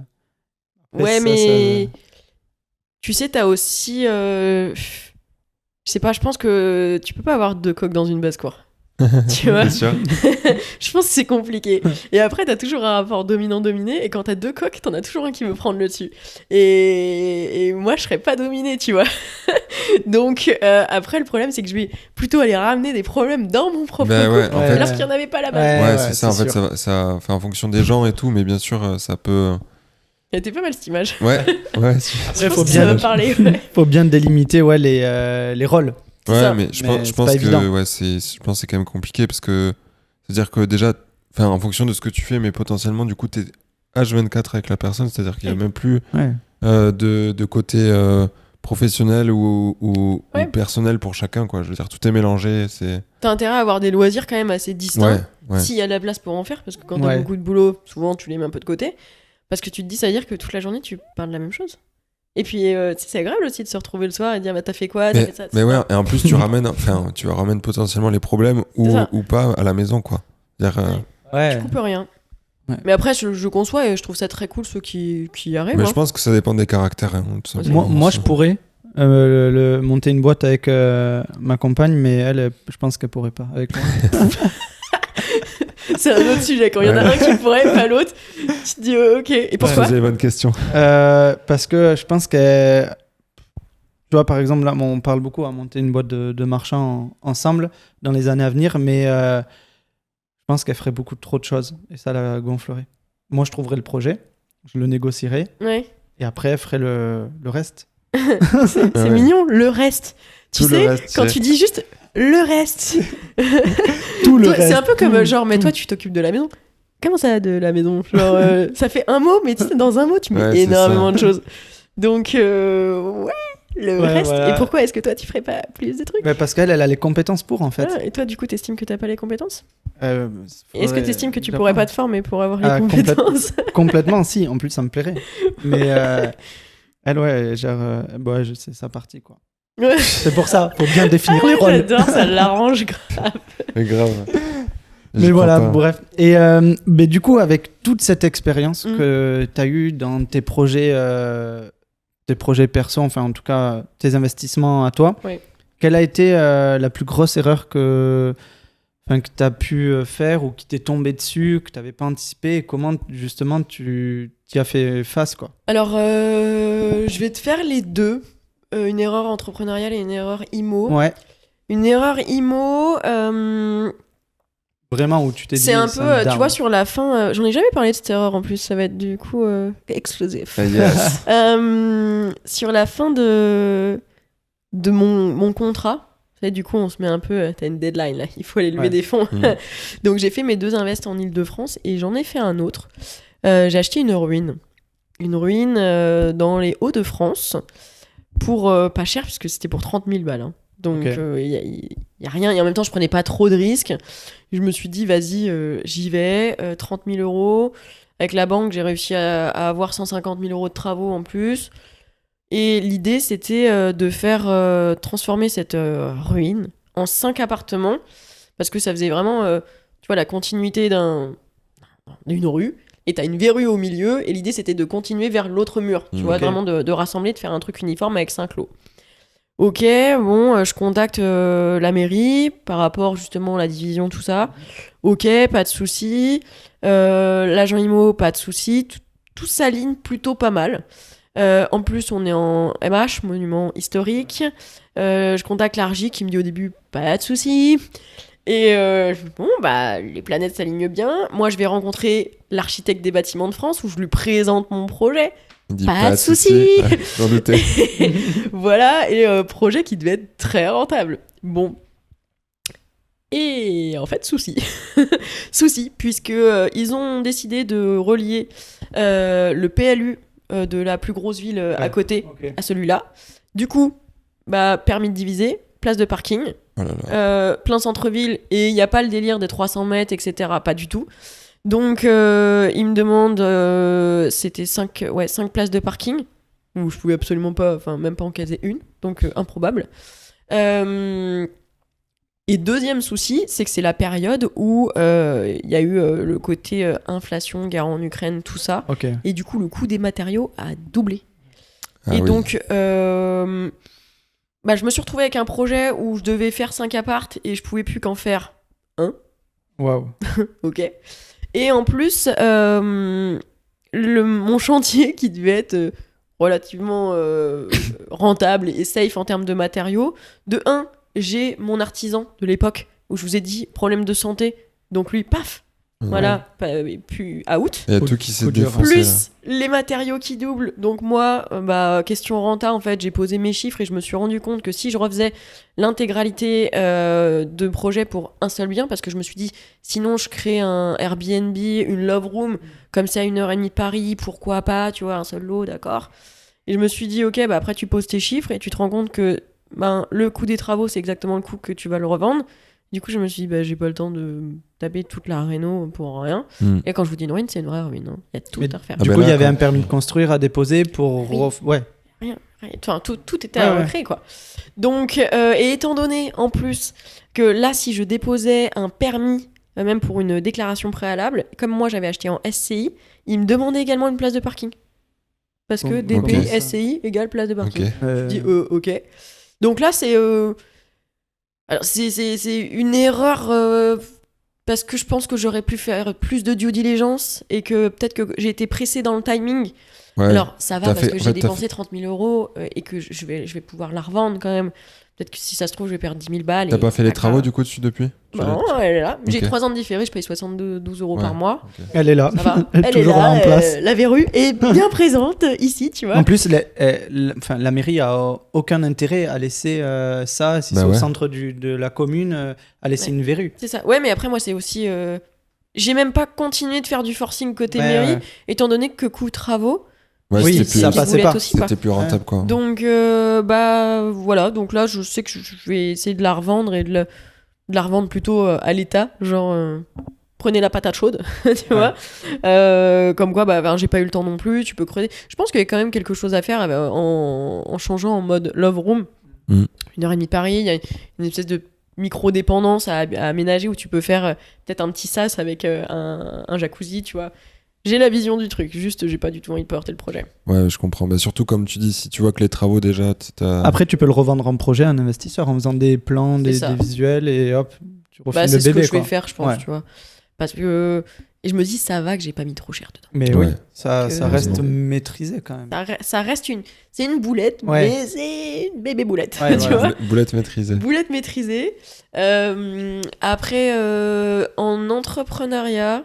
Ouais, ça, mais. Tu sais, t'as aussi. Je sais pas, je pense que tu peux pas avoir deux coques dans une basse-cour. Tu vois. C'est sûr. Je pense que c'est compliqué. Et après, t'as toujours un rapport dominant-dominé. Et quand t'as deux coques, t'en as toujours un qui veut prendre le dessus. Et moi, je serais pas dominée, tu vois. Donc, après, le problème, c'est que je vais plutôt aller ramener des problèmes dans mon propre Bah ouais, couple. en Ouais. fait, Alors qu'il n'y en avait pas là-bas. Ouais. ouais, c'est ça. En fait, sûr. ça fait en fonction des gens et tout, mais bien sûr, ça peut. Elle était pas mal cette image. Ouais, ouais, Je Après, pense faut que ça bien, va parler. Ouais. faut bien délimiter les rôles. C'est ouais, ça. mais je Mais pense c'est pas que évident. ouais, je pense que c'est quand même compliqué parce que c'est-à-dire que déjà, enfin, en fonction de ce que tu fais, mais potentiellement, du coup, t'es H24 avec la personne, c'est-à-dire qu'il y a même plus Ouais. de côté professionnel ou Ouais. personnel pour chacun, quoi. Je veux dire, tout est mélangé, c'est. T'as intérêt à avoir des loisirs quand même assez distincts. Ouais, ouais. S'il y a de la place pour en faire, parce que quand t'as Ouais. beaucoup de boulot, souvent tu les mets un peu de côté. Parce que tu te dis, ça veut dire que toute la journée tu parles de la même chose. Et puis, tu sais, c'est agréable aussi de se retrouver le soir et de dire, bah t'as fait quoi, t'as fait ça. Mais ouais, et en plus, tu ramènes potentiellement les problèmes C'est ça. ou pas à la maison, quoi. C'est-à-dire, Ouais. Tu coupes rien. Ouais. Mais après, je conçois et je trouve ça très cool ceux qui y arrivent. mais hein. je pense que ça dépend des caractères, hein, tout simplement. Moi, je pourrais monter une boîte avec ma compagne, mais elle, je pense qu'elle pourrait pas avec moi. C'est un autre sujet. Quand il y en a un qui pourrait, pas l'autre, tu te dis, ok. Et pourquoi Posez les bonnes questions. Parce que je pense que, tu vois, par exemple, là, on parle beaucoup à monter une boîte de marchands ensemble dans les années à venir, mais je pense qu'elle ferait beaucoup trop de choses et ça la gonflerait. Moi, je trouverais le projet, je le négocierais Ouais. et après, elle ferait le reste. C'est Ouais. mignon, le reste. Tu Tout le sais, reste, quand c'est- tu dis juste le reste. Tout le Toi, reste. c'est un peu comme tout, genre, mais tout. toi tu t'occupes de la maison. Comment ça de la maison? Genre, ça fait un mot, mais tu sais, dans un mot tu mets Ouais, c'est énormément ça. de choses. Donc, ouais, le Ouais, reste. voilà. Et pourquoi est-ce que toi tu ferais pas plus de trucs? Mais parce qu'elle, elle a les compétences pour, en fait. Ah, et toi, du coup, t'estimes que t'as pas les compétences? Euh, Et est-ce que faudrait- t'estimes que tu j'apprends. pourrais pas te former pour avoir les Ah, compétences? Complètement, si. En plus, ça me plairait. Mais elle, ouais, genre, ouais, c'est sa partie, quoi. Ouais. C'est pour ça, faut bien définir les Ah, rôles. j'adore, ça l'arrange grave. Mais grave. Mais voilà, bref. Et mais du coup, avec toute cette expérience que tu as eue dans tes projets perso, enfin en tout cas tes investissements à toi, Oui. quelle a été la plus grosse erreur que tu as pu faire ou qui t'est tombée dessus, que tu n'avais pas anticipé et comment justement tu y as fait face, quoi? Alors, je vais te faire les deux. Une erreur entrepreneuriale et une erreur IMO. Ouais, Une erreur IMO, Vraiment où tu t'es dit. C'est un peu, tu down. vois, sur la fin, j'en ai jamais parlé de cette erreur en plus, ça va être du coup exclusif. Yes. Sur la fin de mon contrat, du coup, on se met un peu, t'as une deadline là, il faut aller lever Ouais. des fonds. Donc j'ai fait mes 2 invests en Ile-de-France et j'en ai fait un autre. J'ai acheté une ruine. Une ruine dans les Hauts-de-France pour pas cher, puisque c'était pour 30 000 balles. Hein. Donc Ok. y a rien. Et en même temps, je prenais pas trop de risques. Je me suis dit, vas-y, j'y vais. 30 000 euros. Avec la banque, j'ai réussi à avoir 150 000 euros de travaux en plus. Et l'idée, c'était de faire transformer cette ruine en 5 appartements. Parce que ça faisait vraiment, tu vois, la continuité d'une rue. Et t'as une verrue au milieu. Et l'idée, c'était de continuer vers l'autre mur. Tu vois, Ok. vraiment de rassembler, de faire un truc uniforme avec 5 lots. Ok, bon, je contacte la mairie par rapport justement à la division, tout ça. Ok, pas de souci. L'agent IMO, pas de souci. Tout s'aligne plutôt pas mal. En plus, on est en MH, monument historique. Je contacte l'ARGI qui me dit au début, pas de souci. Et bon, bah, les planètes s'alignent bien. Moi, je vais rencontrer l'architecte des bâtiments de France où je lui présente mon projet. Il dit Pas de souci. Ouais, j'en doutais. Voilà, et projet qui devait être très rentable. Bon. Et en fait, souci. Souci, puisque ils ont décidé de relier le PLU de la plus grosse ville à côté Ok. à celui-là. Du coup, bah, permis de diviser, place de parking, Oh là là. plein centre-ville, et il n'y a pas le délire des 300 mètres, etc. Pas du tout. Donc, il me demande, c'était 5 places de parking, où je pouvais absolument pas, enfin, même pas en caser une, donc improbable. Et deuxième souci, c'est que c'est la période où il y a eu le côté inflation, guerre en Ukraine, tout ça. Ok. Et du coup, le coût des matériaux a doublé. Ah et oui. donc, bah, je me suis retrouvée avec un projet où je devais faire 5 apparts et je pouvais plus qu'en faire un. Waouh. Ok. Et en plus, mon chantier qui devait être relativement rentable et safe en termes de matériaux, de 1, j'ai mon artisan de l'époque où je vous ai dit problème de santé. Donc lui, paf, Ouais. voilà, puis out. Il y a Coup- tout qui s'est coup dur. défoncé. Plus les matériaux qui doublent. Donc moi, bah, question renta, en fait, j'ai posé mes chiffres et je me suis rendu compte que si je refaisais l'intégralité de projet pour un seul bien, parce que je me suis dit, sinon je crée un Airbnb, une Love Room, comme c'est à 1h30 de Paris, pourquoi pas, tu vois, un seul lot, d'accord. Et je me suis dit, ok, bah après tu poses tes chiffres et tu te rends compte que ben, le coût des travaux, c'est exactement le coût que tu vas le revendre. Du coup, je me suis dit, bah, j'ai pas le temps de taper toute la réno pour rien. Mm. Et quand je vous dis une ruine, c'est une vraie ruine. Hein. Il y a tout Mais à refaire. Ah Du ben coup, là, il y avait quand- un permis de construire à déposer pour. Oui. Ouais. Rien. Enfin, tout était Ouais, à ouais. recréer, quoi. Donc, et étant donné, en plus, que là, si je déposais un permis, même pour une déclaration préalable, comme moi, j'avais acheté en SCI, il me demandait également une place de parking. Parce que Comment DP, ça SCI égale place de parking. Ok. Je dis, ok. Donc là, c'est... Alors, c'est une erreur... parce que je pense que j'aurais pu faire plus de due diligence et que peut-être que j'ai été pressée dans le timing. Ouais. Alors, ça va T'as parce fait- que en j'ai fait, t'as dépensé 30 000 euros et que je vais pouvoir la revendre quand même. Peut-être que si ça se trouve, je vais perdre 10 000 balles. T'as et pas fait c'est les pas travaux grave. du coup dessus depuis? Non, elle est là. J'ai Ok. 3 ans de différé, je paye 72 euros Ouais. par mois. Elle est là. Ça va. Elle est toujours là en place. La verrue est bien présente ici, tu vois. En plus, la mairie a aucun intérêt à laisser ça, si Bah c'est au ouais. centre de la commune, à laisser Ouais. une verrue. C'est ça. Ouais, mais après, moi, c'est aussi. J'ai même pas continué de faire du forcing côté Ouais, mairie, ouais. étant donné que coût travaux, Ouais, Oui, c'était ça plus, passait boulette pas. aussi, quoi. c'était plus rentable quoi. Donc, bah voilà. Donc là, je sais que je vais essayer de la revendre et de la revendre plutôt à l'état. Genre, prenez la patate chaude, tu vois. Comme quoi, bah, j'ai pas eu le temps non plus. Tu peux creuser. Je pense qu'il y a quand même quelque chose à faire en changeant en mode Love Room. Mm. 1h30 de Paris, il y a une espèce de micro-dépendance à aménager où tu peux faire peut-être un petit sas avec un jacuzzi, tu vois. J'ai la vision du truc, juste j'ai pas du tout envie de porter le projet. Ouais, je comprends. Bah, surtout comme tu dis, si tu vois que les travaux déjà, t'as... Après, tu peux le revendre en projet à un investisseur en faisant des plans, C'est des ça. visuels et hop, tu refais Bah, le c'est ce bébé. que je vais quoi. faire, je pense, Ouais. tu vois. Parce que Et je me dis, ça va que j'ai pas mis trop cher dedans. Mais Ouais. oui, ça reste Heureusement. maîtrisé quand même. Ça reste c'est une boulette, Ouais. mais c'est une bébé boulette. Ouais, tu voilà. vois. Boulette maîtrisée. Boulette maîtrisée. Après, en entrepreneuriat,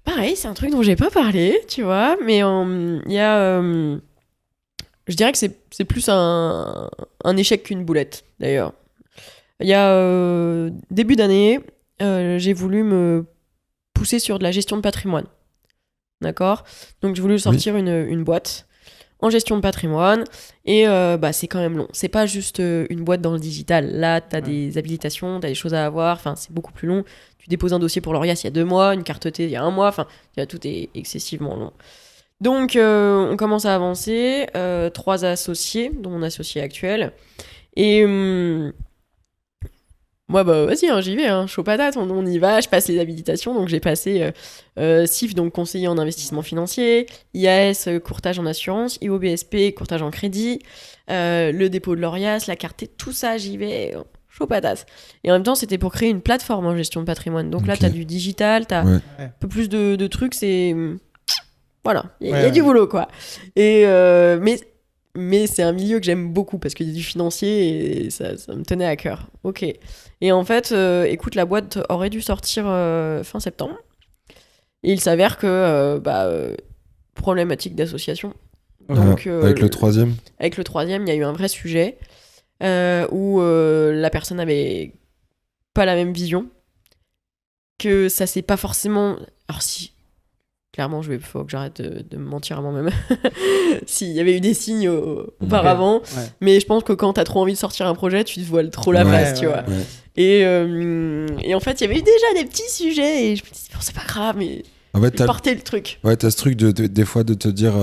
pareil, c'est un truc dont j'ai pas parlé, tu vois, mais il y a. Je dirais que c'est plus un échec qu'une boulette, d'ailleurs. Il y a début d'année, j'ai voulu me pousser sur de la gestion de patrimoine. D'accord ? Donc j'ai voulu sortir une boîte en gestion de patrimoine et c'est quand même long. C'est pas juste une boîte dans le digital. Là, t'as des habilitations, t'as des choses à avoir, enfin c'est beaucoup plus long. Tu déposes un dossier pour l'ORIAS il y a 2 mois, une carte T il y a 1 mois, enfin tout est excessivement long. Donc on commence à avancer, 3 associés, dont mon associé actuel. Et moi, vas-y, j'y vais, chaud patate, on y va, je passe les habilitations. Donc j'ai passé CIF, donc conseiller en investissement financier, IAS, courtage en assurance, IOBSP, courtage en crédit, le dépôt de l'ORIAS, la carte T, tout ça, j'y vais, chaud patate. Et en même temps, c'était pour créer une plateforme en gestion de patrimoine. Donc là, t'as du digital, t'as un peu plus de trucs, c'est... Voilà, il y a du boulot, quoi. Et, mais c'est un milieu que j'aime beaucoup parce qu'il y a du financier et ça me tenait à cœur. Ok. Et en fait, écoute, la boîte aurait dû sortir fin septembre. Et il s'avère que, problématique d'association. Donc, avec le 3e. Avec le 3e, il y a eu un vrai sujet où la personne avait pas la même vision. Que ça s'est pas forcément... Alors si... Clairement, faut que j'arrête de me mentir à moi-même. S'il y avait eu des signes auparavant. Ouais. Mais je pense que quand t'as trop envie de sortir un projet, tu te voiles trop la face, tu vois. Ouais. Et en fait, il y avait eu déjà des petits sujets et je me disais, bon, c'est pas grave, mais en fait, porter le truc. Ouais, t'as ce truc des fois de te dire,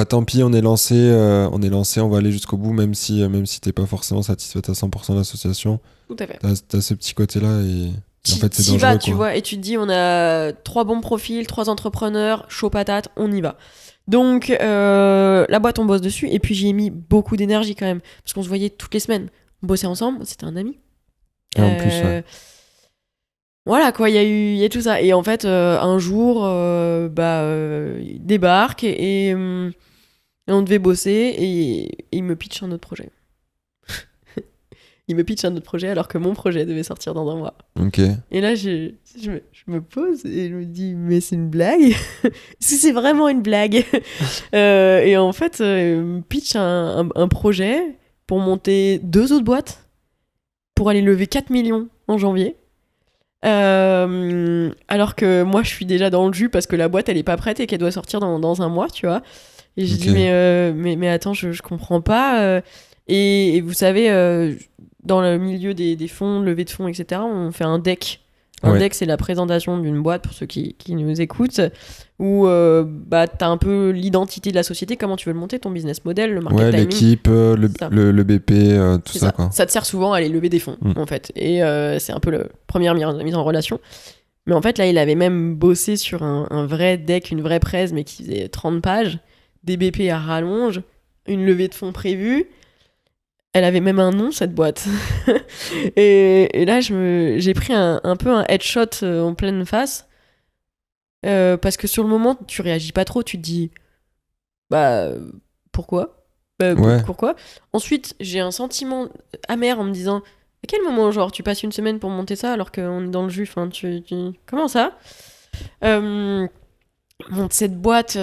tant pis, on est lancé, on va aller jusqu'au bout, même si t'es pas forcément satisfaite à 100% de l'association. Tout à fait. T'as ce petit côté-là et... En fait, c'est t'y dangereux, vas, tu vois, et tu te dis, on a 3 bons profils, 3 entrepreneurs, chaud patate, on y va. Donc, la boîte, on bosse dessus, et puis j'y ai mis beaucoup d'énergie quand même, parce qu'on se voyait toutes les semaines. On bossait ensemble, c'était un ami. Et en plus, ouais. Voilà, quoi, il y a tout ça. Et en fait, un jour, il débarque, et on devait bosser, et il me pitch un autre projet. Il me pitch un autre projet alors que mon projet devait sortir dans 1 mois. Ok. Et là, je me pose et je me dis, mais c'est une blague? Est-ce que c'est vraiment une blague? Et en fait, il me pitch un projet pour monter 2 autres boîtes pour aller lever 4 millions en janvier. Alors que moi, je suis déjà dans le jus parce que la boîte, elle est pas prête et qu'elle doit sortir dans 1 mois, tu vois. Et je dis, mais attends, je comprends pas. Et vous savez... dans le milieu des fonds, levée de fonds, etc., on fait un deck. Un deck, c'est la présentation d'une boîte, pour ceux qui nous écoutent, où t'as un peu l'identité de la société, comment tu veux le monter, ton business model, le market timing. L'équipe, le BP, tout ça, quoi. Ça te sert souvent à aller lever des fonds, en fait. Et c'est un peu la première mise en relation. Mais en fait, là, il avait même bossé sur un vrai deck, une vraie presse, mais qui faisait 30 pages, des BP à rallonge, une levée de fonds prévue. Elle avait même un nom, cette boîte. et là, j'ai pris un peu un headshot en pleine face. Parce que sur le moment, tu réagis pas trop. Tu te dis, pourquoi ? Pourquoi ? Ensuite, j'ai un sentiment amer en me disant, à quel moment, genre, tu passes 1 semaine pour monter ça alors qu'on est dans le jus ? Enfin, comment ça ? Monte cette boîte...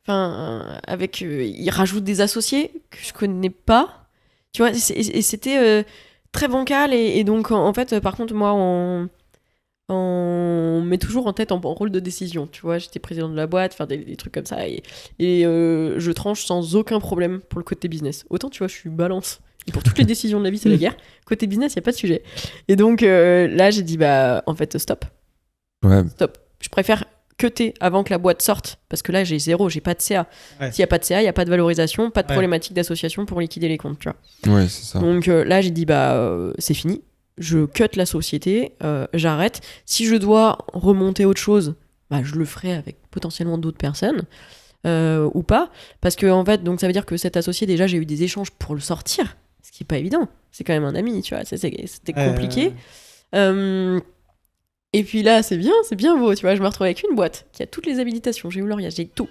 avec... il rajoute des associés que je connais pas. Tu vois, et c'était très bancal et donc en fait par contre moi on met toujours en tête en rôle de décision, tu vois, j'étais président de la boîte, faire des trucs comme ça et je tranche sans aucun problème pour le côté business. Autant tu vois, je suis balance et pour toutes les décisions de la vie c'est la guerre, côté business il y a pas de sujet. Et donc là j'ai dit en fait stop. Stop. Je préfère cutter avant que la boîte sorte parce que là j'ai pas de CA. S'il y a pas de CA, il y a pas de valorisation, pas de problématique d'association pour liquider les comptes, tu vois. Ouais, c'est ça. Donc là j'ai dit c'est fini. Je cut la société, j'arrête. Si je dois remonter autre chose, je le ferai avec potentiellement d'autres personnes ou pas parce que en fait donc ça veut dire que cet associé déjà j'ai eu des échanges pour le sortir, ce qui est pas évident. C'est quand même un ami, tu vois, c'était compliqué. Et puis là, c'est bien beau, tu vois. Je me retrouve avec une boîte qui a toutes les habilitations. J'ai eu L'Oréal, j'ai tout.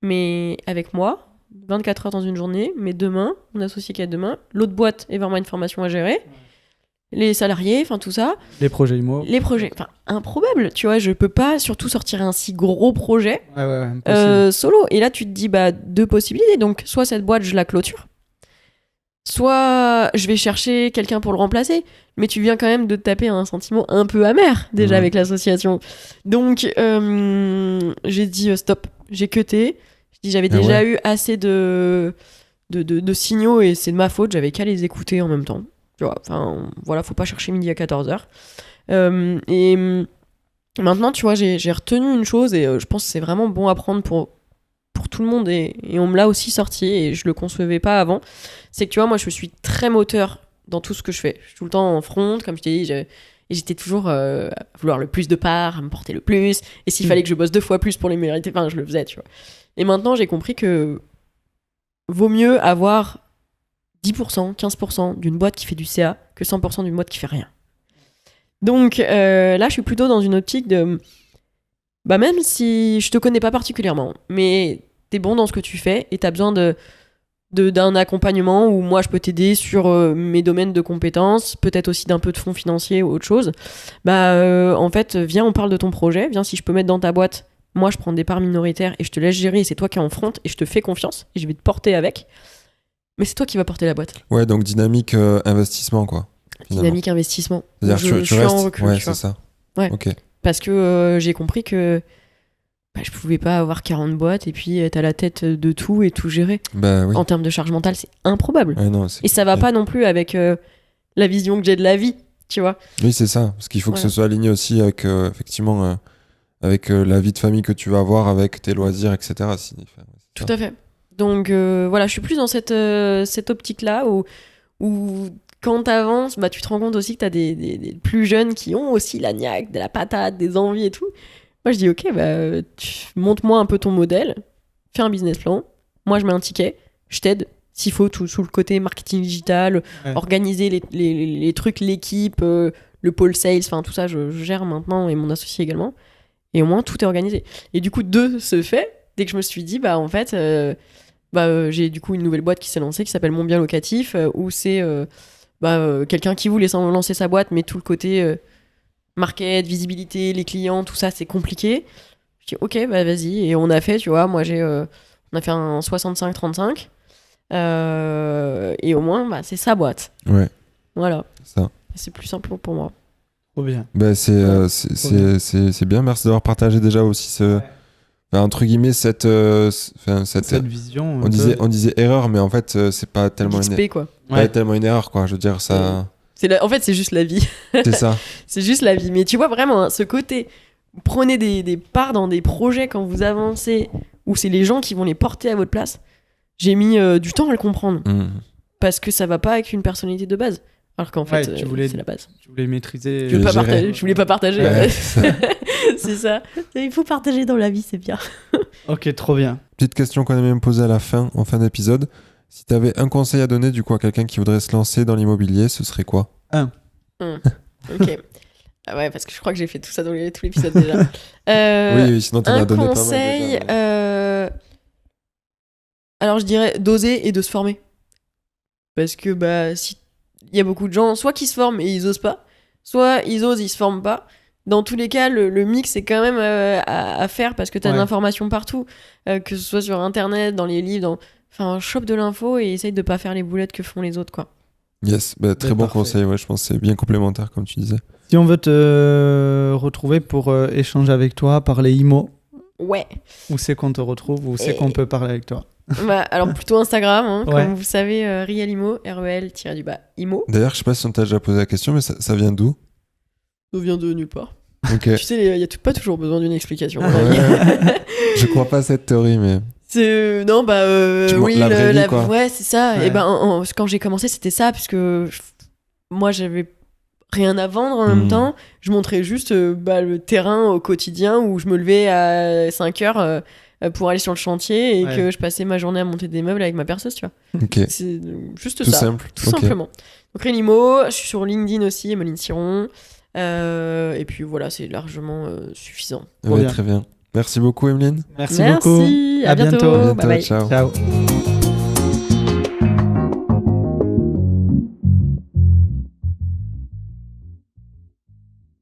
Mais avec moi, 24 heures dans une journée, mais demain, mon associé qui a demain, l'autre boîte est vraiment une formation à gérer, les salariés, enfin tout ça. Les projets IMO. Les projets, enfin improbable, tu vois. Je peux pas surtout sortir un si gros projet Ouais, impossible. solo. Et là, tu te dis, deux possibilités. Donc, soit cette boîte, je la clôture. Soit je vais chercher quelqu'un pour le remplacer, mais tu viens quand même de te taper un sentiment un peu amer déjà avec l'association. Donc j'ai dit stop, j'ai cuté. Je dis j'avais déjà eu assez de signaux et c'est de ma faute, j'avais qu'à les écouter en même temps. Tu vois, enfin voilà, faut pas chercher midi à 14h. Et maintenant, tu vois, j'ai retenu une chose et je pense que c'est vraiment bon à prendre pour tout le monde et on me l'a aussi sorti et je le concevais pas avant. C'est que tu vois, moi je suis très moteur dans tout ce que je fais. Je suis tout le temps en front, comme je t'ai dit, et j'étais toujours à vouloir le plus de parts, à me porter le plus, et s'il fallait que je bosse 2 fois plus pour les mériter, enfin je le faisais, tu vois. Et maintenant j'ai compris que vaut mieux avoir 10%, 15% d'une boîte qui fait du CA que 100% d'une boîte qui fait rien. Donc là je suis plutôt dans une optique de même si je te connais pas particulièrement, mais t'es bon dans ce que tu fais et t'as besoin d'un accompagnement où moi je peux t'aider sur mes domaines de compétences, peut-être aussi d'un peu de fonds financiers ou autre chose, en fait viens, on parle de ton projet, viens, si je peux mettre dans ta boîte, moi je prends des parts minoritaires et je te laisse gérer et c'est toi qui es en front et je te fais confiance et je vais te porter avec, mais c'est toi qui vas porter la boîte. Ouais, donc dynamique investissement quoi. Finalement. Dynamique investissement. C'est-à-dire je suis restes en recul, ouais, tu vois. c'est ça. Ouais. Ok. Parce que j'ai compris que je pouvais pas avoir 40 boîtes et puis être à la tête de tout et tout gérer. Bah oui. En termes de charge mentale, c'est improbable. Ouais, non, et ça va pas non plus avec la vision que j'ai de la vie, tu vois. Oui, c'est ça. Parce qu'il faut que ce soit aligné aussi avec, effectivement, avec la vie de famille que tu vas avoir, avec tes loisirs, etc. Tout à fait. Donc voilà, je suis plus dans cette optique-là où quand t'avances, tu te rends compte aussi que t'as des plus jeunes qui ont aussi la niaque, de la patate, des envies et tout. Moi, je dis, ok, montre-moi un peu ton modèle, fais un business plan, moi, je mets un ticket, je t'aide, s'il faut, tout sous le côté marketing digital, organiser les trucs, l'équipe, le pôle sales, enfin, tout ça, je gère maintenant, et mon associé également, et au moins, tout est organisé. Et du coup, ce fait, dès que je me suis dit, en fait, j'ai du coup une nouvelle boîte qui s'est lancée, qui s'appelle Mon Bien Locatif, où c'est quelqu'un qui voulait lancer sa boîte, mais tout le côté... market, visibilité, les clients, tout ça, c'est compliqué. Je dis, ok, vas-y. Et on a fait, tu vois, moi, on a fait un 65-35. Et au moins, c'est sa boîte. Ouais. Voilà. Ça. C'est plus simple pour moi. Trop bien. C'est bien. Merci d'avoir partagé déjà aussi entre guillemets, cette vision. On disait erreur, mais en fait, c'est pas tellement tellement une erreur, quoi. Je veux dire, ça... En fait, c'est juste la vie. C'est ça. C'est juste la vie. Mais tu vois vraiment ce côté, prenez des parts dans des projets quand vous avancez, où c'est les gens qui vont les porter à votre place. J'ai mis du temps à le comprendre. Parce que ça va pas avec une personnalité de base. Alors qu'en fait, c'est la base. Tu voulais maîtriser. Je voulais pas partager. Ouais. C'est ça. Il faut partager dans la vie, c'est bien. Ok, trop bien. Petite question qu'on aime me poser en fin d'épisode. Si tu avais un conseil à donner du coup à quelqu'un qui voudrait se lancer dans l'immobilier, ce serait quoi ? Ok. Ah ouais, parce que je crois que j'ai fait tout ça dans tout l'épisode déjà. Oui, sinon t'en as donné pas mal déjà. Alors je dirais d'oser et de se former. Parce que si il y a beaucoup de gens, soit qui se forment et ils osent pas, soit ils osent, ils se forment pas. Dans tous les cas, le mix est quand même à faire parce que t'as de l'information partout, que ce soit sur internet, dans les livres, Enfin, chope de l'info et essaye de pas faire les boulettes que font les autres, quoi. Yes, très bon conseil, je pense que c'est bien complémentaire, comme tu disais. Si on veut te retrouver pour échanger avec toi, parler IMO, ouais. Où c'est qu'on te retrouve, où c'est qu'on peut parler avec toi? Alors plutôt Instagram, comme vous savez, Realimo, REL-IMO. D'ailleurs, je sais pas si on t'a déjà posé la question, mais ça vient d'où? Ça vient de nulle part. Okay. Tu sais, il n'y a pas toujours besoin d'une explication. Je crois pas à cette théorie, mais... Non, oui, la vraie vie, quoi. Ouais, c'est ça. Ouais. Et quand j'ai commencé, c'était ça, puisque moi, j'avais rien à vendre en même temps. Je montrais juste le terrain au quotidien où je me levais à 5 heures pour aller sur le chantier et que je passais ma journée à monter des meubles avec ma perceuse, tu vois. Okay. C'est juste tout ça. Simple. Tout simplement. Donc, Realimo, je suis sur LinkedIn aussi, Emeline Siron. Et puis voilà, c'est largement suffisant. Trop Ouais, bien. très bien. Merci beaucoup, Emeline. Merci beaucoup. À À bientôt. bientôt. À bientôt, Bye bye. ciao. Ciao.